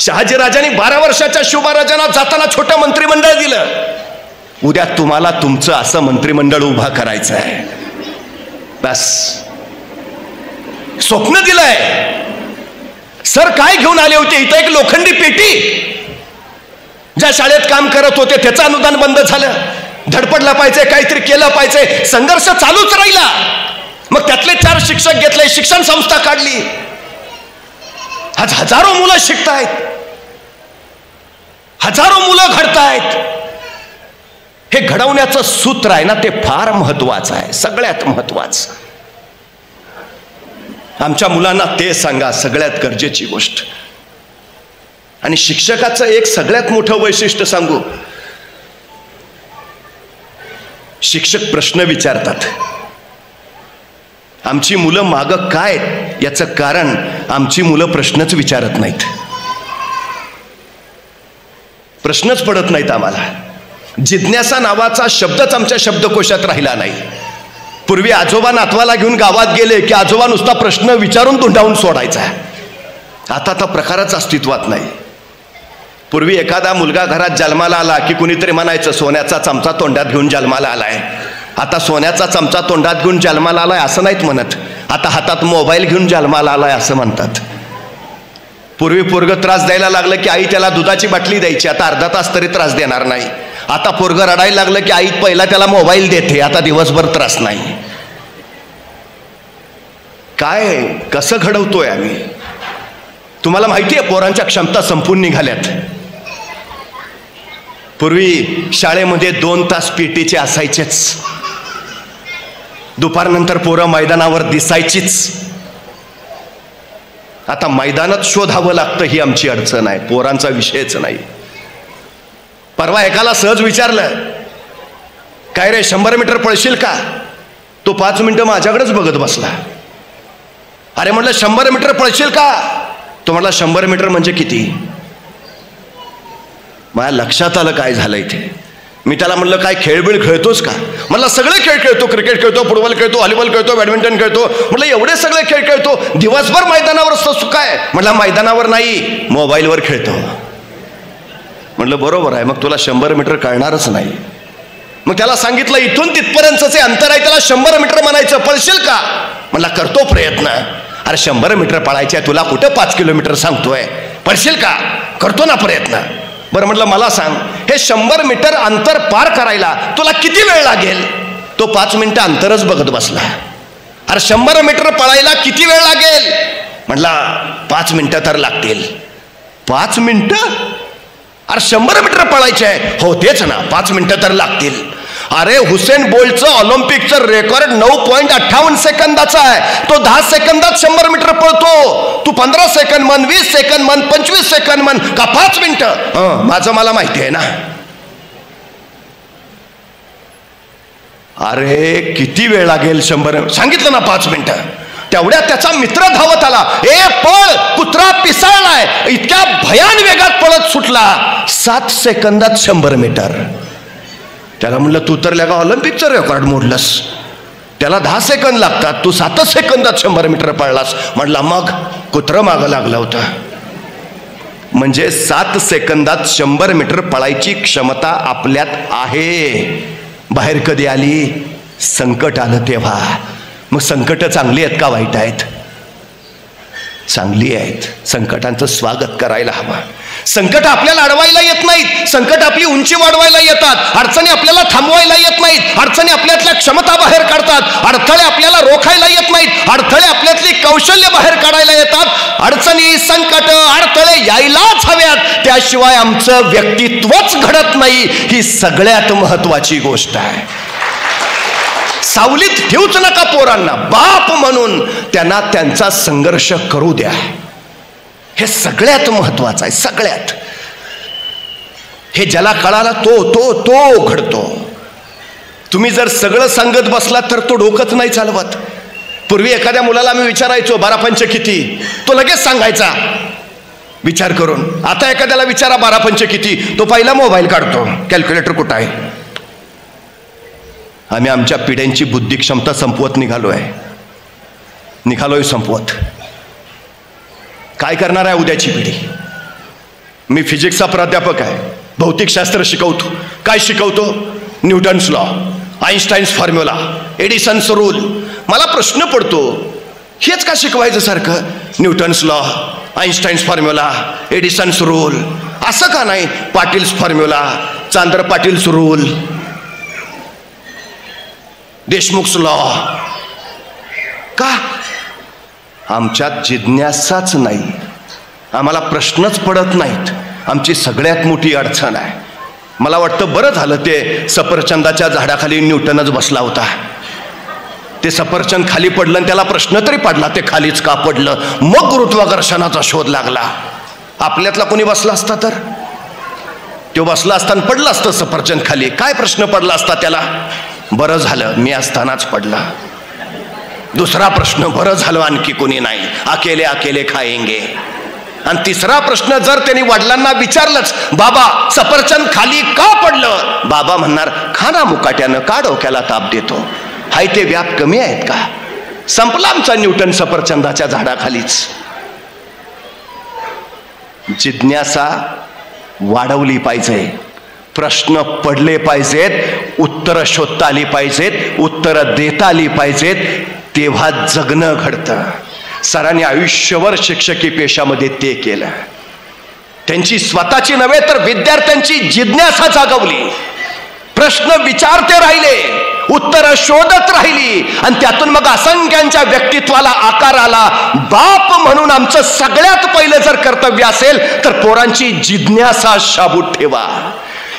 शहाजीराजांनी 12 वर्षाच्या शिवबाराजांना जाताना छोटं मंत्रिमंडळ दिलं. उद्या तुम्हाला तुमचं असं मंत्रिमंडळ उभा करायचं आहे. बस स्वप्न दिलंय. सर काय घेऊन आले होते? इथं एक लोखंडी पेटी. ज्या शाळेत काम करत होते त्याचं अनुदान बंद झालं. धडपडला पाहिजे, काहीतरी केलं पाहिजे, संघर्ष चालूच राहिला. मग त्यातले 4 शिक्षक घेतले, शिक्षण संस्था काढली. आज हजारो मुलं शिकतायत, हजारो मुलं घडतायत. हे घडवण्याचं सूत्र आहे ना, ते फार महत्वाचं आहे, सगळ्यात महत्वाचं. आमच्या मुलांना ते सांगा, सगळ्यात गरजेची गोष्ट. आणि शिक्षकाचं एक सगळ्यात मोठं वैशिष्ट्य सांगू, शिक्षक प्रश्न विचारतात. आमची मुलं मागं काय याचं कारण, आमची मुलं प्रश्नच विचारत नाहीत, प्रश्नच पडत नाहीत आम्हाला. जिज्ञासा नावाचा शब्दच आमच्या शब्दकोशात राहिला नाही. पूर्वी आजोबा नातवाला घेऊन गावात गेले की आजोबा नुसता प्रश्न विचारून तोंडावून सोडायचा. आता तर प्रकारच अस्तित्वात नाही. पूर्वी एखादा मुलगा घरात जन्माला आला की कुणीतरी म्हणायचं सोन्याचा चमचा तोंडात घेऊन जन्माला आलाय. आता सोन्याचा चमचा तोंडात घेऊन जन्माला आलाय असं नाहीत म्हणत, आता हातात मोबाईल घेऊन जन्माला आलाय असं म्हणतात. पूर्वी पोरगं त्रास द्यायला लागलं की आई त्याला दुधाची बाटली द्यायची, आता अर्धा तास तरी त्रास देणार नाही. आता पोरगं रडायला लागलं की आई पहिला त्याला मोबाईल देते, आता दिवसभर त्रास नाही. काय कसं घडवतोय आम्ही? तुम्हाला माहिती आहे पोरांच्या क्षमता संपून निघाल्यात. पूर्वी शाळेमध्ये 2 तास पीटीचे असायचेच, दुपारनंतर पोरं मैदानावर दिसायचीच. आता मैदानात शोधावं लागतं, ही आमची अडचण आहे, पोरांचा विषयच नाही. परवा एकाला सहज विचारलं, काय रे 100 मीटर पळशील का? तो 5 मिनिटं माझ्याकडेच बघत बसला. अरे म्हटलं 100 मीटर पळशील का? तो म्हटला 100 मीटर म्हणजे किती? माझ्या लक्षात आलं काय झालं इथे. मी त्याला म्हटलं काय खेळबिळ खेळतोस का? म्हटलं सगळे खेळ खेळतो, क्रिकेट खेळतो, फुटबॉल खेळतो, व्हॉलीबॉल खेळतो, बॅडमिंटन खेळतो. म्हटलं एवढे सगळे खेळ खेळतो, दिवसभर मैदानावर असतो काय? म्हटलं मैदानावर नाही, मोबाईलवर खेळतो. म्हटलं बरोबर आहे, मग तुला 100 मीटर कळणारच नाही. मग त्याला सांगितलं इथून तिथपर्यंतचे अंतर आहे, त्याला 100 मीटर म्हणायचं, पळशील का? म्हणला करतो प्रयत्न. अरे 100 मीटर पळायचे तुला, कुठं 5 किलोमीटर सांगतोय, पळशील का? करतो ना प्रयत्न. बरं म्हटलं मला सांग, हे 100 मीटर अंतर पार करायला तुला किती वेळ लागेल? तो 5 मिनिटं अंतरच बघत बसला. अरे 100 मीटर पळायला किती वेळ लागेल? म्हटला 5 मिनिटं तर लागतील. 5 मिनिटं? अरे 100 मीटर पळायचे आहे. हो तेच ना, 5 मिनिटं तर लागतील. अरे हुसेन बोल्टचं ऑलिम्पिकचं रेकॉर्ड 9.58 सेकंदाचा आहे. तो 10 सेकंदात 100 मीटर पळतो. तू 15 सेकंद म्हण, 20 सेकंद म्हण, 25 सेकंद म्हण, का 5 मिनिटं? माझं मला माहिती आहे ना. अरे किती वेळ लागेल? 100 सांगितलं ना 5 मिनिटं. तेवढ्या त्याचा मित्र धावत आला. ए पळ, कुत्रा पिसाळलाय. इतक्या भयान वेगात पळत सुटला. 7 सेकंदात 100 मीटर. त्याला म्हणलं तू तर लगा ऑलिम्पिकचं रेकॉर्ड मोडलंस, त्याला 10 सेकंद लागतात, तू 7 सेकंदात 100 मीटर पळलास. म्हटला मग कुत्रं मागं लागलं होतं. म्हणजे 7 सेकंदात 100 मीटर पळायची क्षमता आपल्यात आहे. बाहेर कधी आली? संकट आलं तेव्हा. मग संकट चांगली आहेत का वाईट आहेत? चांगली आहेत. संकटांचं स्वागत करायला हवं. संकट आपल्याला अडवायला येत नाहीत, संकट आपली उंची वाढवायला येतात. अडचणी आपल्याला थांबवायला येत नाहीत, अडचणी आपल्यातल्या क्षमता बाहेर काढतात. अडथळे आपल्याला रोखायला येत नाहीत, अडथळे आपल्यातली कौशल्य बाहेर काढायला येतात. अडचणी, संकट, अडथळे यायलाच हव्यात, त्याशिवाय आमचं व्यक्तित्वच घडत नाही. ही सगळ्यात महत्वाची गोष्ट आहे. सावलीत ठेवूच नका पोरांना. बाप म्हणून त्यांना त्यांचा संघर्ष करू द्या. हे सगळ्यात महत्वाचं आहे. सगळ्यात हे ज्याला कळाला तो तो तो घडतो. तुम्ही जर सगळं सांगत बसलात तर तो डोकंच नाही चालवत. पूर्वी एखाद्या मुलाला मी विचारायचो 12 पंच किती, तो लगेच सांगायचा विचार करून. आता एखाद्याला विचारा 12 पंच किती, तो पहिला मोबाईल काढतो, कॅल्क्युलेटर कुठं आहे. आम्ही आमच्या पिढ्यांची बुद्धी क्षमता संपवत निघालोय संपवत. काय करणार आहे उद्याची पिढी? मी फिजिक्सचा प्राध्यापक आहे, भौतिकशास्त्र शिकवतो. काय शिकवतो? Newton's law, Einstein's formula, Edison's rule. मला प्रश्न पडतो, हेच का शिकवायचं सारखं? Newton's law, Einstein's formula, Edison's rule. असं का नाही पाटील्स फॉर्म्युला, चांद्र पाटील्स रूल, देशमुख's लॉ? का? आमच्यात जिज्ञासाच नाही, आम्हाला प्रश्नच पडत नाहीत. आमची सगळ्यात मोठी अडचण आहे. मला वाटतं बरं झालं ते सफरचंदाच्या झाडाखाली न्यूटनच बसला होता. ते सफरचंद खाली पडलं आणि त्याला प्रश्न तरी पडला, ते खालीच का पडलं? मग गुरुत्वाकर्षणाचा शोध लागला. आपल्यातला कोणी बसला असता तर तो बसला असता आणि पडलं असतं सफरचंद खाली, काय प्रश्न पडला असता त्याला? बरं झालं मी असतानाच पडला. दुसरा प्रश्न, बरं झालं आणखी कोणी नाही, अकेले अकेले खाएंगे. आणि तिसरा प्रश्न जर त्यांनी वडिलांना विचारलंच, बाबा सफरचंद खाली का पडलं? बाबा म्हणणार, खाना मुकाट्यानं का डोक्याला ताप देतो? हाय ते व्याप कमी आहेत का? संपला आमचा न्यूटन सफरचंदाच्या झाडाखालीच. जिज्ञासा वाढवली पाहिजे, प्रश्न पडले पाहिजेत, उत्तरं शोधता आली पाहिजेत, उत्तरं देता आली पाहिजेत, तेव्हा जगणं घडतं. सरांनी आयुष्यभर शिक्षकी पेशामध्ये ते केलं. त्यांची स्वतःची नव्हे तर विद्यार्थ्यांची जिज्ञासा जागवली. प्रश्न विचारते राहिले, उत्तरं शोधत राहिली आणि त्यातून मग असंख्यांच्या व्यक्तित्वाला आकार आला. बाप म्हणून आमचं सगळ्यात पहिलं जर कर्तव्य असेल तर पोरांची जिज्ञासा शाबूत ठेवा.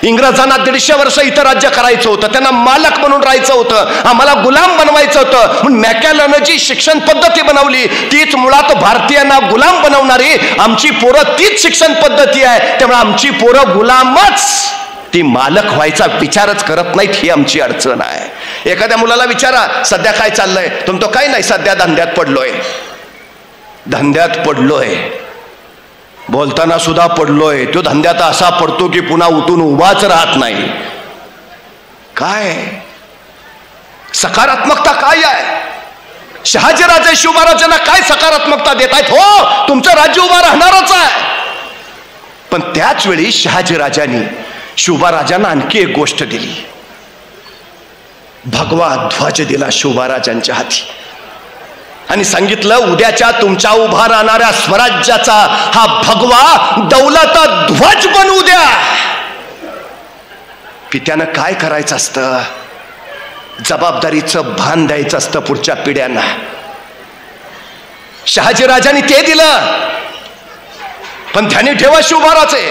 इंग्रजांना 150 वर्ष इथं राज्य करायचं होतं, त्यांना मालक म्हणून राहायचं होतं, आम्हाला गुलाम बनवायचं होतं. म्हणून मॅकॅलनं जी शिक्षण पद्धती बनवली तीच मुळात भारतीयांना गुलाम बनवणारी आमची पोरं तीच शिक्षण पद्धती आहे. त्यामुळे आमची पोरं गुलामच, ती मालक व्हायचा विचारच करत नाहीत. ही आमची अडचण आहे. एखाद्या मुलाला विचारा सध्या काय चाललंय, तो काय नाही, सध्या धंद्यात पडलोय. बोलताना सुद्धा पडलोय. तो धंद्यात असा पडतो की पुन्हा उठून उभाच राहत नाही. काय सकारात्मकता काय आहे? शहाजीराजे शिवबाराजांना काय सकारात्मकता देत आहेत? हो, तुमचं राज्य उभा राहणारच आहे. पण त्याच वेळी शहाजीराजांनी शिवबाराजांना आणखी एक गोष्ट दिली. भगवा ध्वज दिला शिवबाराजांच्या हाती आणि सांगितलं, उद्याच्या तुमच्या उभा राहणाऱ्या स्वराज्याचा हा भगवा दौलत ध्वज बनवू द्या. पित्यानं काय करायचं असतं, जबाबदारीचं भान द्यायचं असतं पुढच्या पिढ्यांना. शहाजीराजांनी ते दिलं, पण ध्यानी ठेवा शिवबाराचे,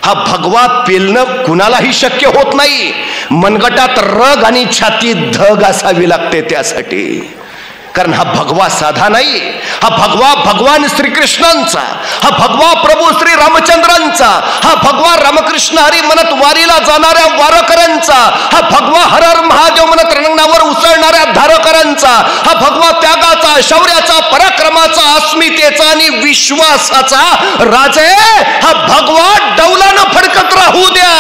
हा भगवा पेलणं कुणालाही शक्य होत नाही. मनगटात रग आणि छातीत धग असावी लागते त्यासाठी. कारण हा भगवा साधा नाही, हा भगवा भगवान श्रीकृष्णांचा, हा भगवा प्रभू श्री रामचंद्रांचा, हा भगवा रामकृष्ण हरी म्हणत वारीला जाणाऱ्या वारकऱ्यांचा, हा भगवा हर हर महादेव म्हणत रणांगणावर उसळणाऱ्या धारकऱ्यांचा, हा भगवा त्यागाचा, शौर्याचा, पराक्रमाचा, अस्मितेचा आणि विश्वासाचा राजे, हा भगवा डौलानं फडकत राहू द्या.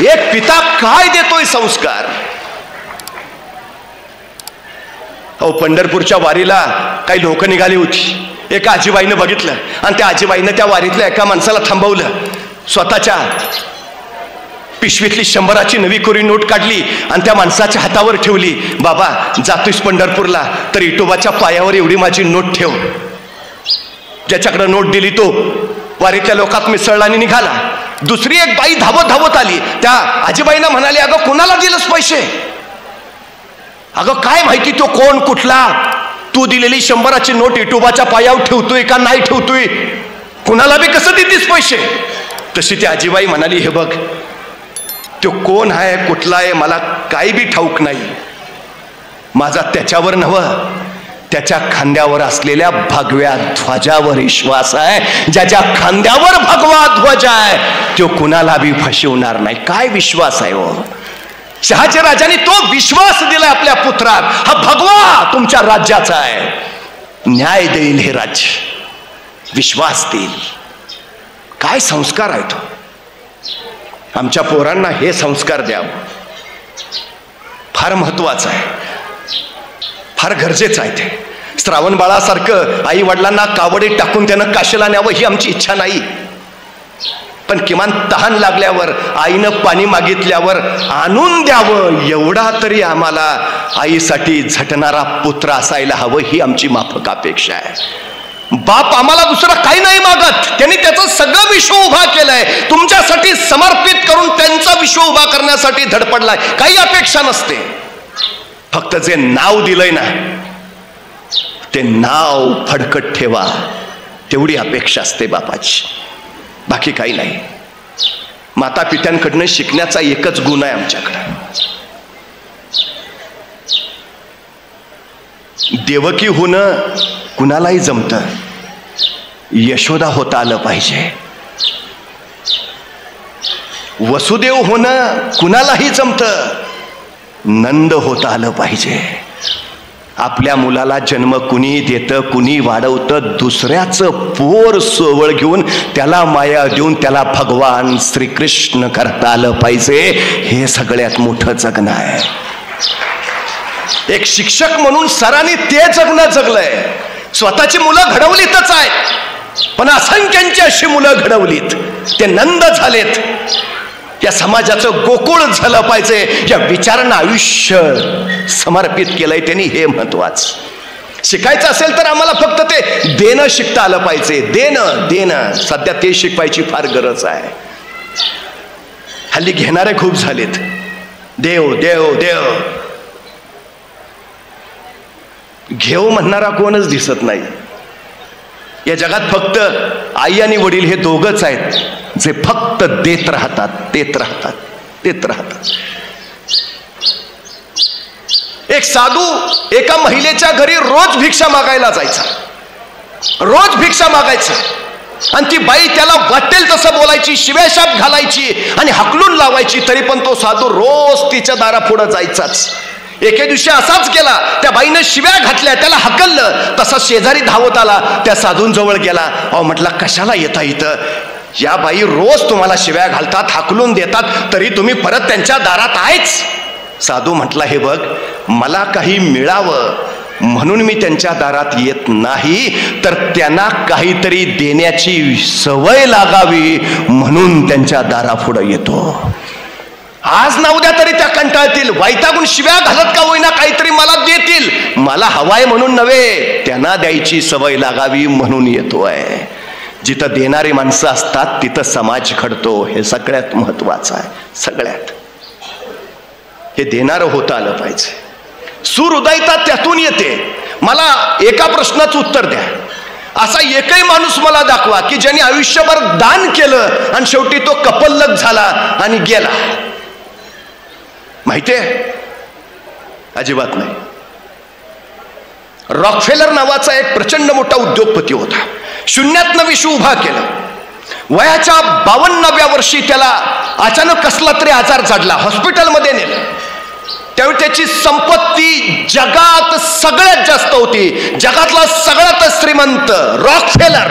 एक पिता काय देतोय संस्कार. अहो, पंढरपूरच्या वारीला काही लोक निघाली होती. एका आजीबाईनं बघितलं आणि त्या आजीबाईनं त्या वारीतल्या एका माणसाला थांबवलं. स्वतःच्या पिशवीतली 100ची नवी कोरी नोट काढली आणि त्या माणसाच्या हातावर ठेवली. बाबा, जातोयस पंढरपूरला तर इटोबाच्या पायावर एवढी माझी नोट ठेव. ज्याच्याकडे नोट दिली तो वारीतल्या लोकात मिसळला आणि निघाला. दुसरी एक बाई धावत धावत आली. त्या आजीबाईनं म्हणाली, अगं कोणाला दिलंस पैसे? अगं काय माहिती तो कोण कुठला, तू दिलेली 100ची नोट इटोबाच्या पायावर ठेवतोय का नाही ठेवतोय, कुणाला बी कसं देतीस पैसे? तशी ती आजीबाई म्हणाली, हे बघ, तो कोण आहे कुठला आहे मला काही बी ठाऊक नाही. माझा त्याच्यावर नव्हं, त्याच्या खांद्यावर असलेल्या भगव्या ध्वजावर विश्वास आहे. ज्याच्या खांद्यावर भगवा ध्वज आहे तो कुणाला बी फसवणार नाही. काय विश्वास आहे हो. शहाजीराजांनी तो विश्वास दिला आपल्या पुत्रात. हा भगवा तुमच्या राज्याचा आहे, न्याय देईल हे राज्य, विश्वास देईल. काय संस्कार आहे तो. आमच्या पोरांना हे संस्कार द्यावं, फार महत्वाचं आहे, फार गरजेचं आहे ते. श्रावण बाळासारखं आई वडिलांना कावडीत टाकून त्यानं काशीला न्यावं ही आमची इच्छा नाही, पण किमान तहान लागल्यावर, आईनं पाणी मागितल्यावर आणून द्यावं एवढा तरी आम्हाला आईसाठी झटणारा पुत्र असायला हवं ही आमची माफक अपेक्षा आहे. बाप आम्हाला दुसरं काही नाही मागत, त्यांनी त्याचं सगळं विश्व उभा केलंय, तुमच्यासाठी समर्पित करून त्यांचा विश्व उभा करण्यासाठी धडपडलाय. काही अपेक्षा नसते, फक्त जे नाव दिलंय ना ते नाव फडकत ठेवा तेवढी अपेक्षा असते बापाची, बाकी काही नाही. माता पित्यांकडनं शिकण्याचा एकच गुण आहे आमच्याकडे. देवकी होणं कुणालाही जमतं, यशोदा होता आलं पाहिजे. वसुदेव होणं कुणालाही जमतं, नंद होता आलं पाहिजे. आपल्या मुलाला जन्म कुणी देतं, कुणी वाढवतं, दुसऱ्याचं पोर सोवळ घेऊन त्याला माया देऊन त्याला भगवान श्रीकृष्ण करता आलं पाहिजे. हे सगळ्यात मोठं जगणं आहे. एक शिक्षक म्हणून सरांनी ते जगणं जगलंय. स्वतःची मुलं घडवलीतच आहेत, पण असंख्यांची अशी मुलं घडवलीत, ते नंद झालेत. या समाजाचं गोकुळ झालं पाहिजे या विचारांना आयुष्य समर्पित केलंय त्यांनी, हे महत्वाचं. शिकायचं असेल तर आम्हाला फक्त ते देणं शिकता आलं पाहिजे. देणं सध्या ते शिकवायची फार गरज आहे. हल्ली घेणारे खूप झालेत. देव देव देव, घेऊ म्हणणारा कोणच दिसत नाही. या जगात फक्त आई आणि वडील हे दोघच आहेत जे फक्त देत राहतात, देत राहतात, देत राहतात. एक साधू एका महिलेच्या घरी रोज भिक्षा मागायला जायचा, रोज भिक्षा मागायचं, आणि ती बाई त्याला वाटेल तसं बोलायची, शिव्याशाप घालायची आणि हकलून लावायची, तरी पण तो साधू रोज तिच्या दारापुढं जायचाच. एके दिवशी असाच गेला, त्या बाईनं शिव्या घातल्या, त्याला हकललं, तसा शेजारी धावत आला, त्या साधूंजवळ गेला. अहो म्हटला, कशाला येता इथं? या बाई रोज तुम्हाला शिव्या घालतात, हकलून देतात, तरी तुम्ही परत त्यांच्या दारात आहेच. साधू म्हटला, हे बघ, मला काही मिळावं म्हणून मी त्यांच्या दारात येत नाही, तर त्यांना काहीतरी देण्याची सवय लागावी म्हणून त्यांच्या दारापुढं येतो. आज ना उद्या तरी त्या कंटाळतील, वैतागून शिव्या घालत का होईना काहीतरी मला देतील. मला हवाय म्हणून नव्हे, त्यांना द्यायची सवय लागावी म्हणून येतोय. जिथं देणारी माणसं असतात तिथं समाज घडतो. हे सगळ्यात महत्वाचं आहे. सगळ्यात हे देणारं होता आलं पाहिजे. सुहृदयता त्यातून येते. मला एका प्रश्नाचं उत्तर द्या. असा एकही माणूस मला दाखवा की ज्याने आयुष्यभर दान केलं आणि शेवटी तो कपल्लक झाला आणि गेला. माहितीये? अजिबात नाही. रॉकफेलर नावाचा एक प्रचंड मोठा उद्योगपती होता. शून्यातनं विश्व उभा केलं. वयाच्या 52व्या वर्षी त्याला अचानक कसला तरी आजार जडला. हॉस्पिटलमध्ये नेलं. त्यावेळी त्याची संपत्ती जगात सगळ्यात जास्त होती. जगातला सगळ्यात श्रीमंत रॉकफेलर.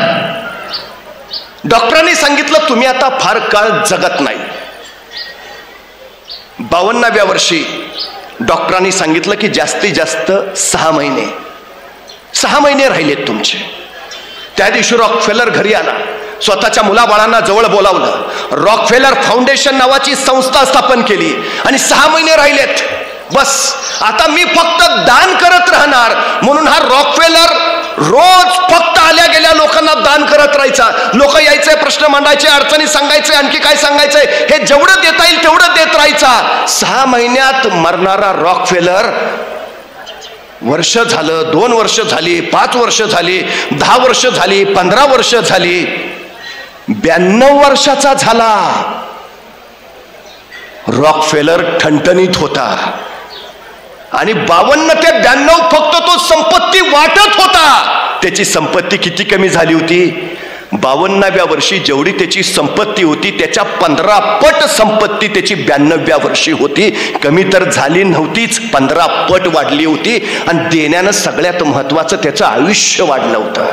डॉक्टरांनी सांगितलं तुम्ही आता फार काळ जगत नाही. 52व्या वर्षी डॉक्टरांनी सांगितलं की जास्तीत जास्त 6 महिने राहिलेत तुमचे. त्या दिवशी रॉकफेलर घरी आला. स्वतःच्या मुलाबाळांना जवळ बोलावलं. रॉकफेलर फाउंडेशन नावाची संस्था स्थापन केली आणि 6 महिने राहिलेत. बस आता मी फक्त दान करत राहणार. म्हणून हा रॉकफेलर रोज फक्त आल्या गेल्या लोकांना दान करत राहायचा. लोक यायचे, प्रश्न मांडायचे, अडचणी सांगायचे, आणखी काय सांगायचंय हे जेवढं देता येईल तेवढं देत राहायचा. 6 महिन्यात मरणारा रॉकफेलर वर्ष झालं, 2 वर्ष झाली, 5 वर्ष झाली, 10 वर्ष झाली, 15 वर्ष झाली, 92 वर्षाचा झाला. रॉकफेलर ठणठणीत होता आणि 52 ते 92 फक्त तो संपत्ती वाटत होता. त्याची संपत्ती किती कमी झाली होती? 52व्या वर्षी जेवढी त्याची संपत्ती होती त्याच्या 15 पट संपत्ती त्याची 92व्या वर्षी होती. कमी तर झाली नव्हतीच, 15 पट वाढली होती. आणि देण्यानं सगळ्यात महत्वाचं त्याचं आयुष्य वाढलं होतं.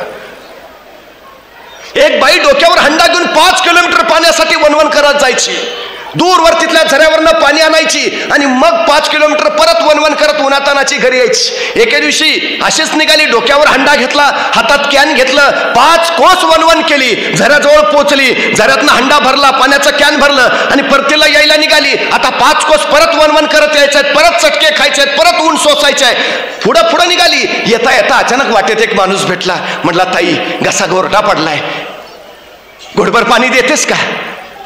एक बाई डोक्यावर हंडा घेऊन 5 किलोमीटर पाण्यासाठी वणवण करत जायची. दूरवर तिथल्या झऱ्यावरनं पाणी आणायची आणि मग 5 किलोमीटर परत वणवण करत उन्हातानाची घरी यायची. एके दिवशी अशीच निघाली. डोक्यावर हंडा घेतला, हातात कॅन घेतलं, 5 कोस वणवण केली. झऱ्याजवळ पोहोचली. झऱ्यातनं हंडा भरला, पाण्याचं कॅन भरलं आणि परतीला यायला निघाली. आता 5 कोस परत वणवण करत यायचंय, परत चटके खायचे, परत ऊन सोसायचंय. पुढं निघाली. येता येता अचानक वाटेत एक माणूस भेटला. म्हटला ताई घसा गोरडा पडलाय, घोटभर पाणी देतेस का?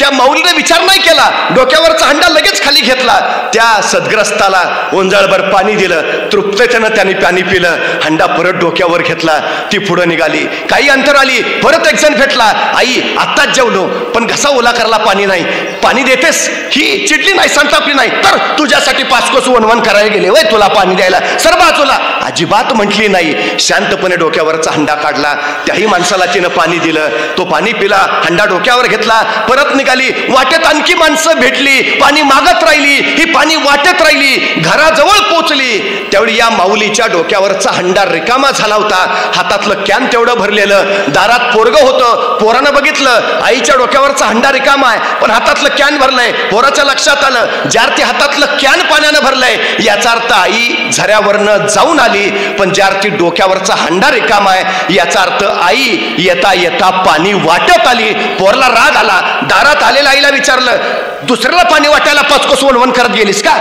त्या माऊलीने विचार नाही केला. डोक्यावरचा हंडा लगेच खाली घेतला. त्या सद्ग्रस्ताला ओंजाळभर पाणी दिलं. तृप्ततेनं त्याने पाणी पिलं. हंडा परत डोक्यावर घेतला. ती पुढे निघाली. काही अंतर आली, परत एक जण भेटला. आई आत्ताच जेवलो पण घसा ओला करला, पाणी नाही, पाणी देतेस? ही चिडली नाही, संतापली नाही. तर तुझ्यासाठी 5 कोस वणवण करायला गेले वय तुला पाणी द्यायला? सर बाजूला. अजिबात म्हटली नाही. शांतपणे डोक्यावरचा हंडा काढला. त्याही माणसाला तिनं पाणी दिलं. तो पाणी पिला, हंडा डोक्यावर घेतला, परत निघाली. वाटेत आणखी माणसं भेटली, पाणी मागत राहिली. ही पाणी वाटेत राहिली, घराजवळ पोहोचली. त्यावेळी या माऊलीच्या डोक्यावरचा हंडा रिकामा झाला होता. हातातलं कॅन तेवढं भरलेलं. दारात पोरगं होतं. पोरानं बघितलं आईच्या डोक्यावरचा हंडा रिकामा आहे पण हातातलं कॅन भरलंय. पोराच्या लक्षात आलं ज्यार्थी हातातलं कॅन पाण्यानं भरलंय याचा अर्थ आई झऱ्यावरनं जाऊन आली. पण ज्यार्थी डोक्यावरचा हंडा रिकामा आहे याचा अर्थ आई येता येता पाणी वाटत आली. पोरला राग आला. दारात आलेल्या आईला विचारलं दुसऱ्याला पाणी वाटायला 5 कोस वणवण करत गेलीस का?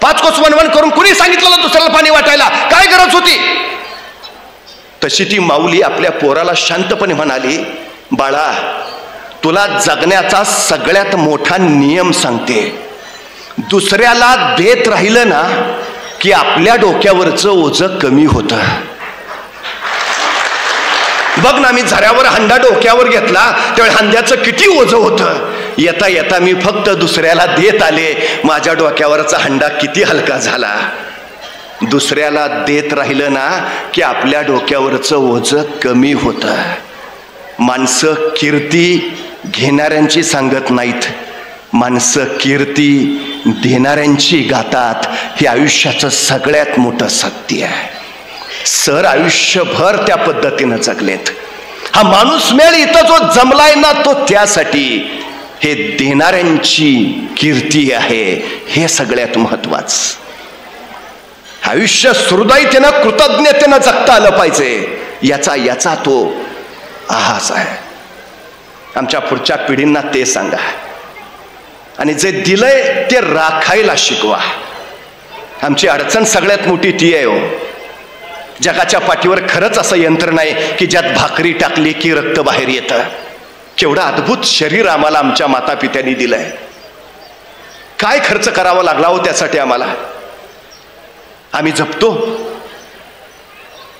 5 कोस वणवण करून कुणी सांगितलं दुसऱ्याला पाणी वाटायला? काय गरज होती? तशी ती माऊली आपल्या पोराला शांतपणे म्हणाली, बाळा तुला जगण्याचा सगळ्यात मोठा नियम सांगते. दुसऱ्याला देत राहिलं ना की आपल्या डोक्यावरचं ओझं कमी होतं. बघ ना, मी झऱ्यावर हंडा डोक्यावर घेतला त्यावेळी हंड्याचं किती ओझं होतं. येता येता मी फक्त दुसऱ्याला देत आले, माझ्या डोक्यावरचा हंडा किती हलका झाला. दुसऱ्याला देत राहिलं ना की आपल्या डोक्यावरचं ओझं कमी होतं. माणसं कीर्ती घेणाऱ्यांची सांगत नाहीत, माणसं कीर्ती देणाऱ्यांची गातात. हे आयुष्याचं सगळ्यात मोठं सत्य आहे. सर आयुष्यभर त्या पद्धतीनं जगलेत. हा माणूस मेळ इथं जो जमलाय ना तो त्यासाठी. हे देणाऱ्यांची कीर्ती आहे, हे सगळ्यात महत्वाचं. आयुष्य हृदयतेनं कृतज्ञतेनं जगता आलं पाहिजे, याचा तो आहास आहे. आमच्या पुढच्या पिढींना ते सांगा. आणि जे दिलंय ते राखायला शिकवा. आमची अडचण सगळ्यात मोठी ती आहे हो. जगाच्या पाठीवर खरंच असं यंत्र नाही की ज्यात भाकरी टाकली की रक्त बाहेर येतं. केवढं अद्भुत शरीर आम्हाला आमच्या मातापित्यांनी दिलंय. काय खर्च करावा लागला हो त्यासाठी आम्हाला. आम्ही जपतो.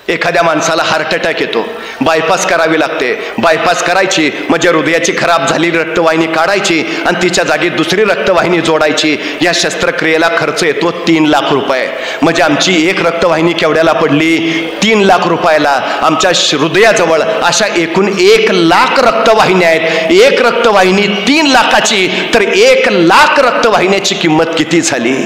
एखाद्या माणसाला हार्ट अटॅक येतो, बायपास करावी लागते. बायपास करायची म्हणजे हृदयाची खराब झालेली रक्तवाहिनी काढायची आणि तिच्या जागी दुसरी रक्तवाहिनी जोडायची. या शस्त्रक्रियेला खर्च येतो 3 लाख रुपये. म्हणजे आमची एक रक्तवाहिनी केवढ्याला पडली? 3 लाख रुपयाला. आमच्या हृदयाजवळ अशा एकूण 1 लाख रक्तवाहिन्या आहेत. एक रक्तवाहिनी 3 लाखाची, तर 1 लाख रक्तवाहिन्याची किंमत किती झाली?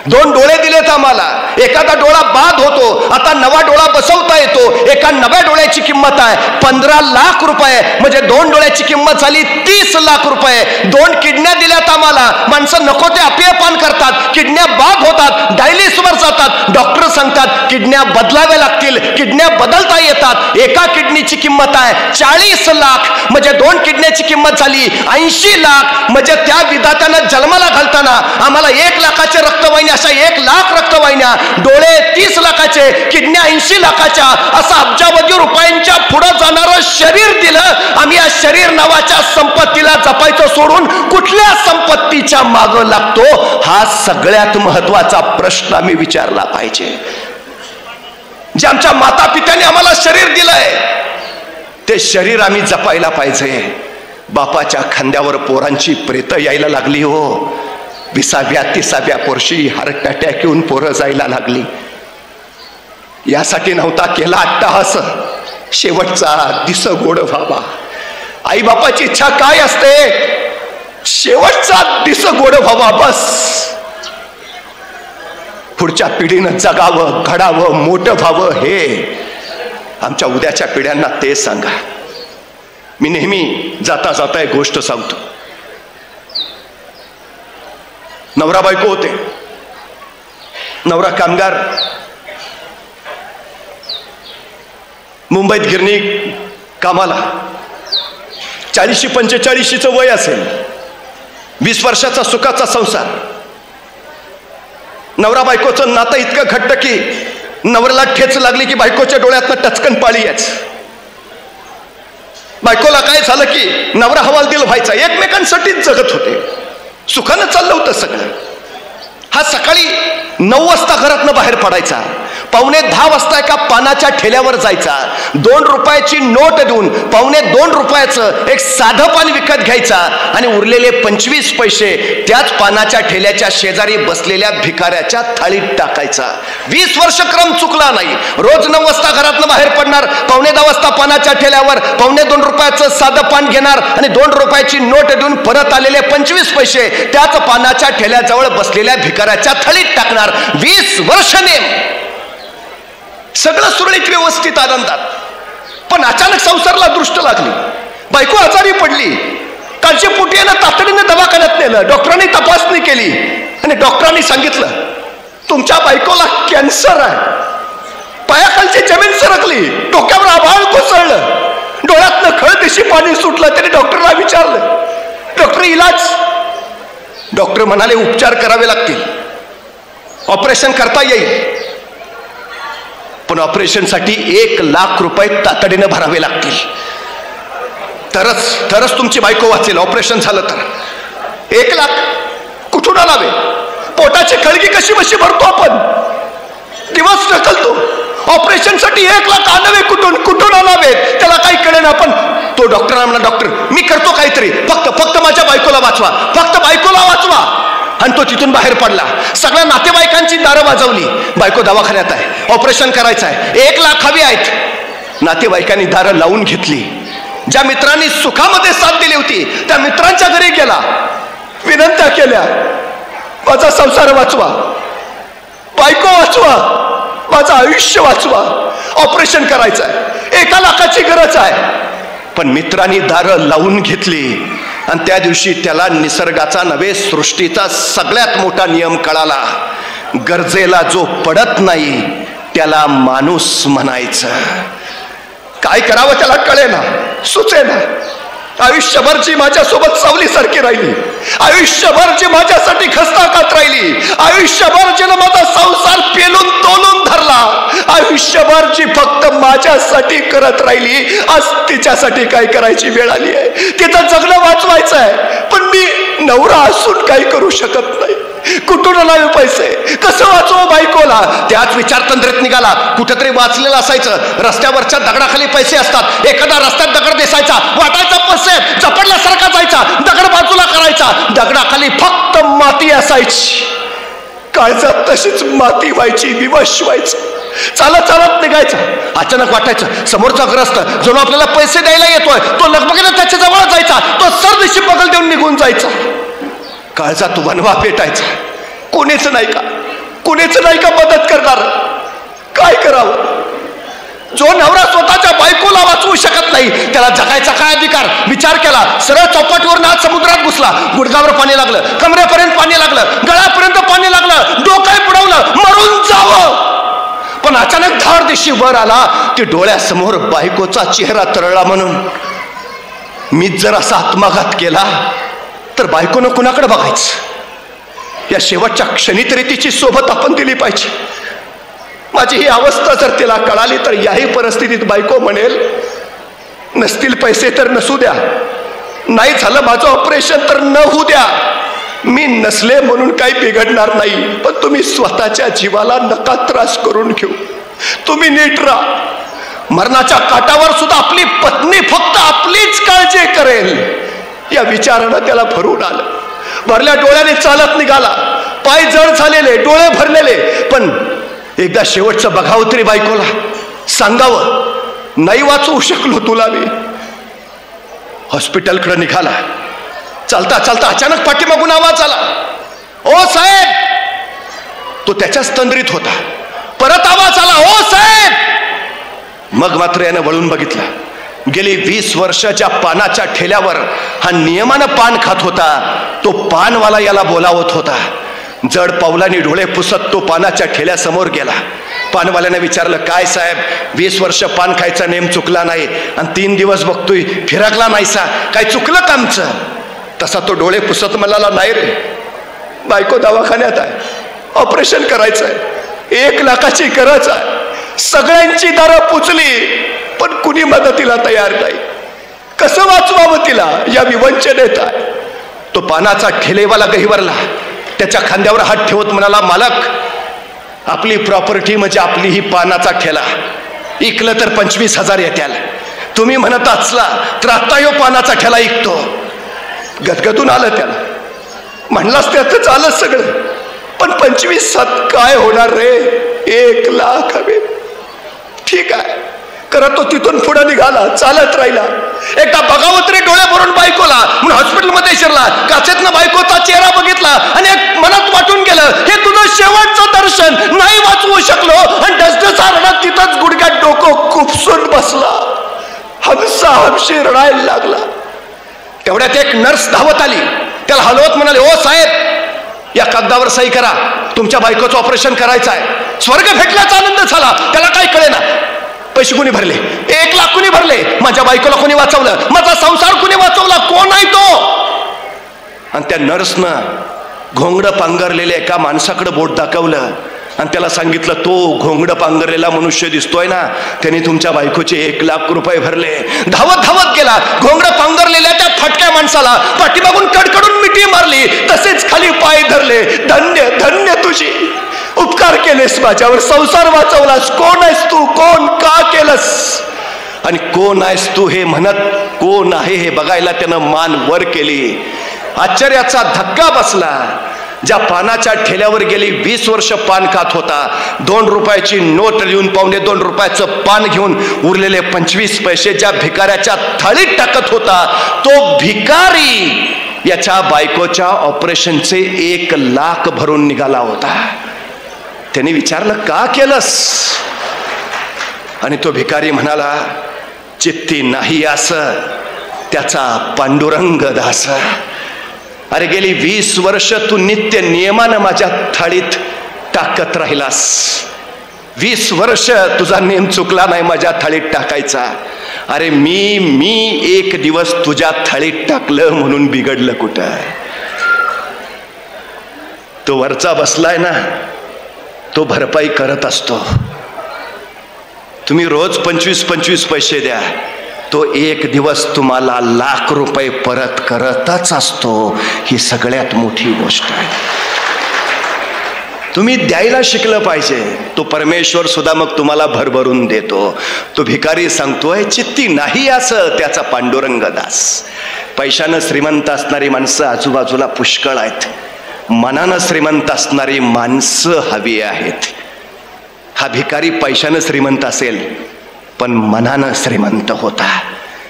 2 डोळे दिलेत आम्हाला. एखादा डोळा बाद होतो, आता नवा डोळा बसवता येतो. एका नव्या डोळ्याची किंमत आहे 15 लाख रुपये. म्हणजे 2 डोळ्याची किंमत झाली 30 लाख रुपये. 2 किडन्या दिल्यात आम्हाला. माणसं नको ते अपेयपान करतात, किडन्या बाद होतात, डायलिसिसवर जातात. डॉक्टर सांगतात किडन्या बदलाव्या लागतील, किडन्या बदलता येतात. एका किडनीची किंमत आहे 40 लाख. म्हणजे 2 किडन्याची किंमत झाली 80 लाख. म्हणजे त्या विधात्यानं जन्माला घालताना आम्हाला 1 लाखाचे रक्तवाहिनी, अशा 1 लाख रक्तवाहिन्या, डोळे 30 लाखाचे, किडन्या 80 लाखाच्या, असं अब्जावधी रुपयांच्या पुढे जाणारं शरीर दिलं. आम्ही या शरीर नावाच्या संपत्तीला जपायचं सोडून कुठल्या संपत्तीच्या मागं लागतो? हा सगळ्यात महत्वाचा प्रश्न आम्ही विचारला पाहिजे. जे आमच्या माता पित्याने आम्हाला शरीर दिलंय ते शरीर आम्ही जपायला पाहिजे. बापाच्या खांद्यावर पोरांची प्रेत यायला लागली हो. 20व्या-30व्या वर्षी हार्ट अटॅक येऊन पोरं जायला लागली. यासाठी नव्हता केला अट्टाहास, शेवटचा दिस गोड व्हावा. आई बापाची इच्छा काय असते? शेवटचा दिस गोड व्हावा, बस. पुढच्या पिढीनं जगावं, घडावं, मोठं व्हावं, हे आमच्या उद्याच्या पिढ्यांना ते सांगा. मी नेहमी जाता जाता एक गोष्ट सांगतो. नवरा बायको होते. नवरा कामगार, मुंबईत गिरणी कामाला. 40-45 वय असेल. 20 वर्षाचा सुखाचा संसार. नवरा बायकोचं नातं इतकं घट्ट की नवऱ्याला ठेच लागली की बायकोच्या डोळ्यातनं टचकन पाळी याच. बायकोला काय झालं की नवरा हवालदिल व्हायचा. एकमेकांसाठीच जगत होते. सुखानं चाललं होतं सगळं. हा सकाळी 9 वाजता घरातनं बाहेर पडायचा. 9:45 वाजता एका पानाच्या ठेल्यावर जायचा. 2 रुपयाची नोट देऊन 2.25 रुपयाचं एक साधं पान विकत घ्यायचा आणि उरलेले 25 पैसे त्याच पानाच्या ठेल्याच्या शेजारी बसलेल्या भिकाऱ्याच्या थाळीत टाकायचा. 20 वर्ष क्रम चुकला नाही. रोज 9 वाजता घरातनं बाहेर पडणार, 9:15 वाजता पानाच्या ठेल्यावर 2.25 रुपयाचं साधं पान घेणार आणि 2 रुपयाची नोट देऊन परत आलेले 25 पैसे त्याच पानाच्या ठेल्याजवळ बसलेल्या भिकाऱ्याच्या थाळीत टाकणार. 20 वर्ष नेम. सगळं सुरळीत व्यवस्थित आनंदात. पण अचानक संसाराला दृष्ट लागली. बायको आजारी पडली. काळजीपोटी यानं तातडीने दवाखान्यात नेलं. डॉक्टरांनी तपासणी केली आणि डॉक्टरांनी सांगितलं तुमच्या बायकोला कॅन्सर आहे. पायाखालची जमीन सरकली, डोक्यावर आभाळ कोसळलं, डोळ्यातनं खळदिशी पाणी सुटलं. त्याने डॉक्टरला विचारलं, डॉक्टर इलाज? डॉक्टर म्हणाले उपचार करावे लागतील, ऑपरेशन करता येईल, पण ऑपरेशनसाठी 1 लाख रुपये तातडीनं भरावे लागतील. तरच तुमची बायको वाचेल. ऑपरेशन झालं तर 1 लाख कुठून आणावे? पोटाची खळगी कशी बशी भरतो आपण, दिवस ढकलतो. ऑपरेशनसाठी 1 लाख आणावे कुठून आणावे त्याला काही कळेना. आपण तो डॉक्टर म्हणला, डॉक्टर मी करतो काहीतरी, फक्त माझ्या बायकोला वाचवा, फक्त बायकोला वाचवा. आणि तो तिथून बाहेर पडला. सगळ्या नातेवाईकांची दारं वाजवली. बायको दवाखान्यात आहे, ऑपरेशन करायचं आहे, 1 लाख हवी आहेत. नातेवाईकांनी दारं लावून घेतली. ज्या मित्रांनी सुखामध्ये साथ दिली होती त्या मित्रांच्या घरी गेला, विनंत्या केल्या, माझा संसार वाचवा, बायको वाचवा, माझं आयुष्य वाचवा, ऑपरेशन करायचं आहे, 1 लाखाची गरज आहे. पण मित्रांनी दारं लावून घेतली आणि त्या दिवशी त्याला निसर्गाचा नव्हे सृष्टीचा सगळ्यात मोठा नियम कळाला. गरजेला जो पडत नाही त्याला माणूस म्हणायचं. काय करावं त्याला कळेना, सुचेना. आयुष्यभर जी माझ्यासोबत सावलीसारखी राहिली, आयुष्यभर जी माझ्यासाठी खस्ताखात राहिली, आयुष्यभर जिनं माझा संसार पेलून तोलून धरला, आयुष्यभर जी फक्त माझ्यासाठी करत राहिली, आज तिच्यासाठी काय करायची वेळ आली आहे. तिचं जगणं वाचवायचं आहे, पण मी नवरा असून काही करू शकत नाही. कुठून आणावे पैसे, कसं वाचवू बायकोला? त्याच विचारतंत्रेत निघाला. कुठेतरी वाचलेलं असायचं, रस्त्यावरच्या दगडाखाली पैसे असतात. एखादा रस्त्यात दगड दिसायचा, वाटायचा पैसे, झपडल्यासारखा जायचा, दगड बाजूला करायचा, दगडाखाली फक्त माती असायची. काळजात तशीच माती व्हायची, विवश व्हायचं. चालत चालत निघायचं. अचानक वाटायचं समोरचा ग्रस्त जणू आपल्याला पैसे द्यायला येतोय. तो लगबगीने त्याच्या जवळ जायचा, तो सरदिशी बगल देऊन निघून जायचा. काळजात वनवा पेटायचा. कोणीच नाही का, कोणीच नाही का मदत करणार? काय करावं? जो नवरा स्वतःच्या बायकोला वाचवू शकत नाही, त्याला जगायचा काय अधिकार? विचार केला. सरळ चौपाटीवरून आज समुद्रात घुसला. गुडघावर पाणी लागलं, कमरेपर्यंत पाणी लागलं, गळ्यापर्यंत पाणी लागलं, डोकं बुडवलं, मरून जावं. पण अचानक धाड दिशी वर आला. ती डोळ्यासमोर बायकोचा चेहरा तरळला. म्हणून मी जर असा आत्मघात केला तर बायकोनं कुणाकडे बघायचं? या शेवटच्या क्षणी तरी तिची सोबत आपण दिली पाहिजे. माझी ही अवस्था जर तिला कळाली तर याही परिस्थितीत बायको म्हणेल, नसतील पैसे तर नसू द्या, नाही झालं माझं ऑपरेशन तर न होऊ द्या, मी नसले म्हणून काही बिघडणार नाही, पण तुम्ही स्वतःच्या जीवाला नका त्रास करून घेऊ, तुम्ही नीट राहा. मरणाच्या काठावर सुद्धा आपली पत्नी फक्त आपलीच काळजी करेल या विचारानं त्याला भरून आलं. भरल्या डोळ्याने चालत निघाला. पाय जड झालेले, डोळे भरलेले, पण एकदा शेवटचं बघावं तरी बायकोला, सांगावं नाही वाचवू शकलो तुला मी. हॉस्पिटलकडे निघाला. चालता चालता अचानक पाठीमागून आवाज आला, ओ साहेब. तो त्याच्याच तंद्रीत होता. परत आवाज आला, ओ साहेब. मग मात्र यानं वळून बघितलं. गेली 20 वर्ष ज्या पानाच्या ठेल्यावर हा नियमानं पान खात होता, तो पानवाला याला बोलावत होता. जड पावलांनी डोळे पुसत तो पानाच्या ठेल्यासमोर गेला. पानवाल्याने विचारलं, काय साहेब, 20 वर्ष पान खायचा नेम चुकला नाही आणि 3 दिवस बघतोय फिरकला नाहीसा, काय चुकलं का आमचं? तसा तो डोळे पुसत म्हणाला, नाही रे, बायको दवाखान्यात आहे, ऑपरेशन करायचं आहे, 1 लाखाची गरज आहे, सगळ्यांची दारं पुचली, पण कुणी मदतीला तयार नाही, कसं वाचवावं तिला या विवंचनेत आहे. तो पानाचा ठेलेवाला गहिवरला. त्याच्या खांद्यावर हात ठेवत म्हणाला, मालक, आपली प्रॉपर्टी म्हणजे आपली ही पानाचा ठेला, इकलं तर 25,000 येत्याल. तुम्ही म्हणत असला तर आता यो पानाचा ठेला इकतो. गदगदून आलं त्याला. म्हणलास त्याचं आलं सगळं, पण 25,000 काय होणार रे? 1 लाख हवे. ठीक आहे करत तो तिथून पुढे निघाला. चालत राहिला. एकदा बघावं तरी डोळे भरून बायकोला म्हणून हॉस्पिटलमध्ये शिरला. काचेतनं बायकोचा चेहरा बघितला आणि एक मनात वाटून गेलं, हे तुझं शेवटचं दर्शन. नाही वाचवू शकलो आणि डसडसा रडत तिथंच गुडघ्यात डोकं खुपसून बसला. हमसा हमशी रडायला लागला. तेवढ्यात एक नर्स धावत आली. त्याला हलवत म्हणाले, ओ साहेब, या कागदावर सही करा, तुमच्या बायकोचं ऑपरेशन करायचं आहे. स्वर्ग भेटल्याचा आनंद झाला. त्याला काय कळेना. पैसे कोणी भरले? 1 लाख कोणी भरले? माझ्या बायकोला कोणी वाचवलं? माझा संसार कोणी वाचवला? कोण आहे तो? आणि त्या नर्सनं घोंगडं पांघरलेल्या एका माणसाकडे बोट दाखवलं आणि त्याला सांगितलं, तो घोंगडं पांघरलेला मनुष्य दिसतोय ना, त्याने तुमच्या बायकोचे 1 लाख रुपये भरले. धावत धावत गेला. घोंगडं पांघरलेल्या त्या फटक्या माणसाला पाठीमागून कडकडून मिठी मारली. तसेच खाली पाय धरले. धन्य धन्य तुझी, उपकार केलेस माझ्यावर, संसार वाचवलास. कोण आहेस तू? कोण? का केलंस? आणि कोण आहेस तू हे म्हणत कोण आहे हे बघायला त्यानं मान वर केली. आश्चर्याचा धक्का बसला. ज्या पानाच्या ठेल्यावर गेली 20 वर्ष पान खात होता, 2 रुपयाची नोट देऊन 2.25 रुपयाचं पान घेऊन उरलेले 25 पैसे ज्या भिकाऱ्याच्या थाळीत टाकत होता, तो भिकारी याच्या बायकोच्या ऑपरेशनचे 1 लाख भरून निघाला होता. त्याने विचारलं, का केलंस? आणि तो भिकारी म्हणाला, चित्ती नाही असं त्याचा पांडुरंग दास. अरे गेली 20 वर्ष तू नित्य नियमानं माझ्या थाळीत टाकत राहिलास. 20 वर्ष तुझा नेम चुकला नाही माझ्या थाळीत टाकायचा. अरे मी एक दिवस तुझ्या थाळीत टाकलं म्हणून बिघडलं कुठं? तो वरचा बसलाय ना, तो भरपाई करत असतो. तुम्ही रोज 25-25 पैसे द्या, तो एक दिवस तुम्हाला लाख रुपये परत करतच असतो. ही सगळ्यात मोठी गोष्ट आहे. तुम्ही द्यायला शिकलं पाहिजे. तो परमेश्वर सुद्धा मग तुम्हाला भरभरून देतो. तो भिकारी सांगतोय चित्ती नाही असं त्याचा पांडुरंग दास. पैशानं श्रीमंत असणारी माणसं आजूबाजूला पुष्कळ आहेत. मनानं श्रीमंत असणारी माणसं हवी आहेत. हा भिकारी पैशानं श्रीमंत असेल पण मनानं श्रीमंत होता.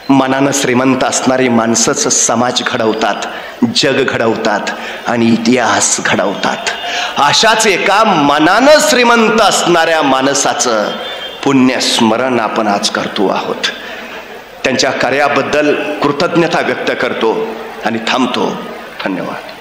मनानं श्रीमंत असणारी माणसंच समाज घडवतात, जग घडवतात आणि इतिहास घडवतात. अशाच एका मनानं श्रीमंत असणाऱ्या माणसाचं पुण्यस्मरण आपण आज करतो आहोत. त्यांच्या कार्याबद्दल कृतज्ञता व्यक्त करतो आणि थांबतो. धन्यवाद.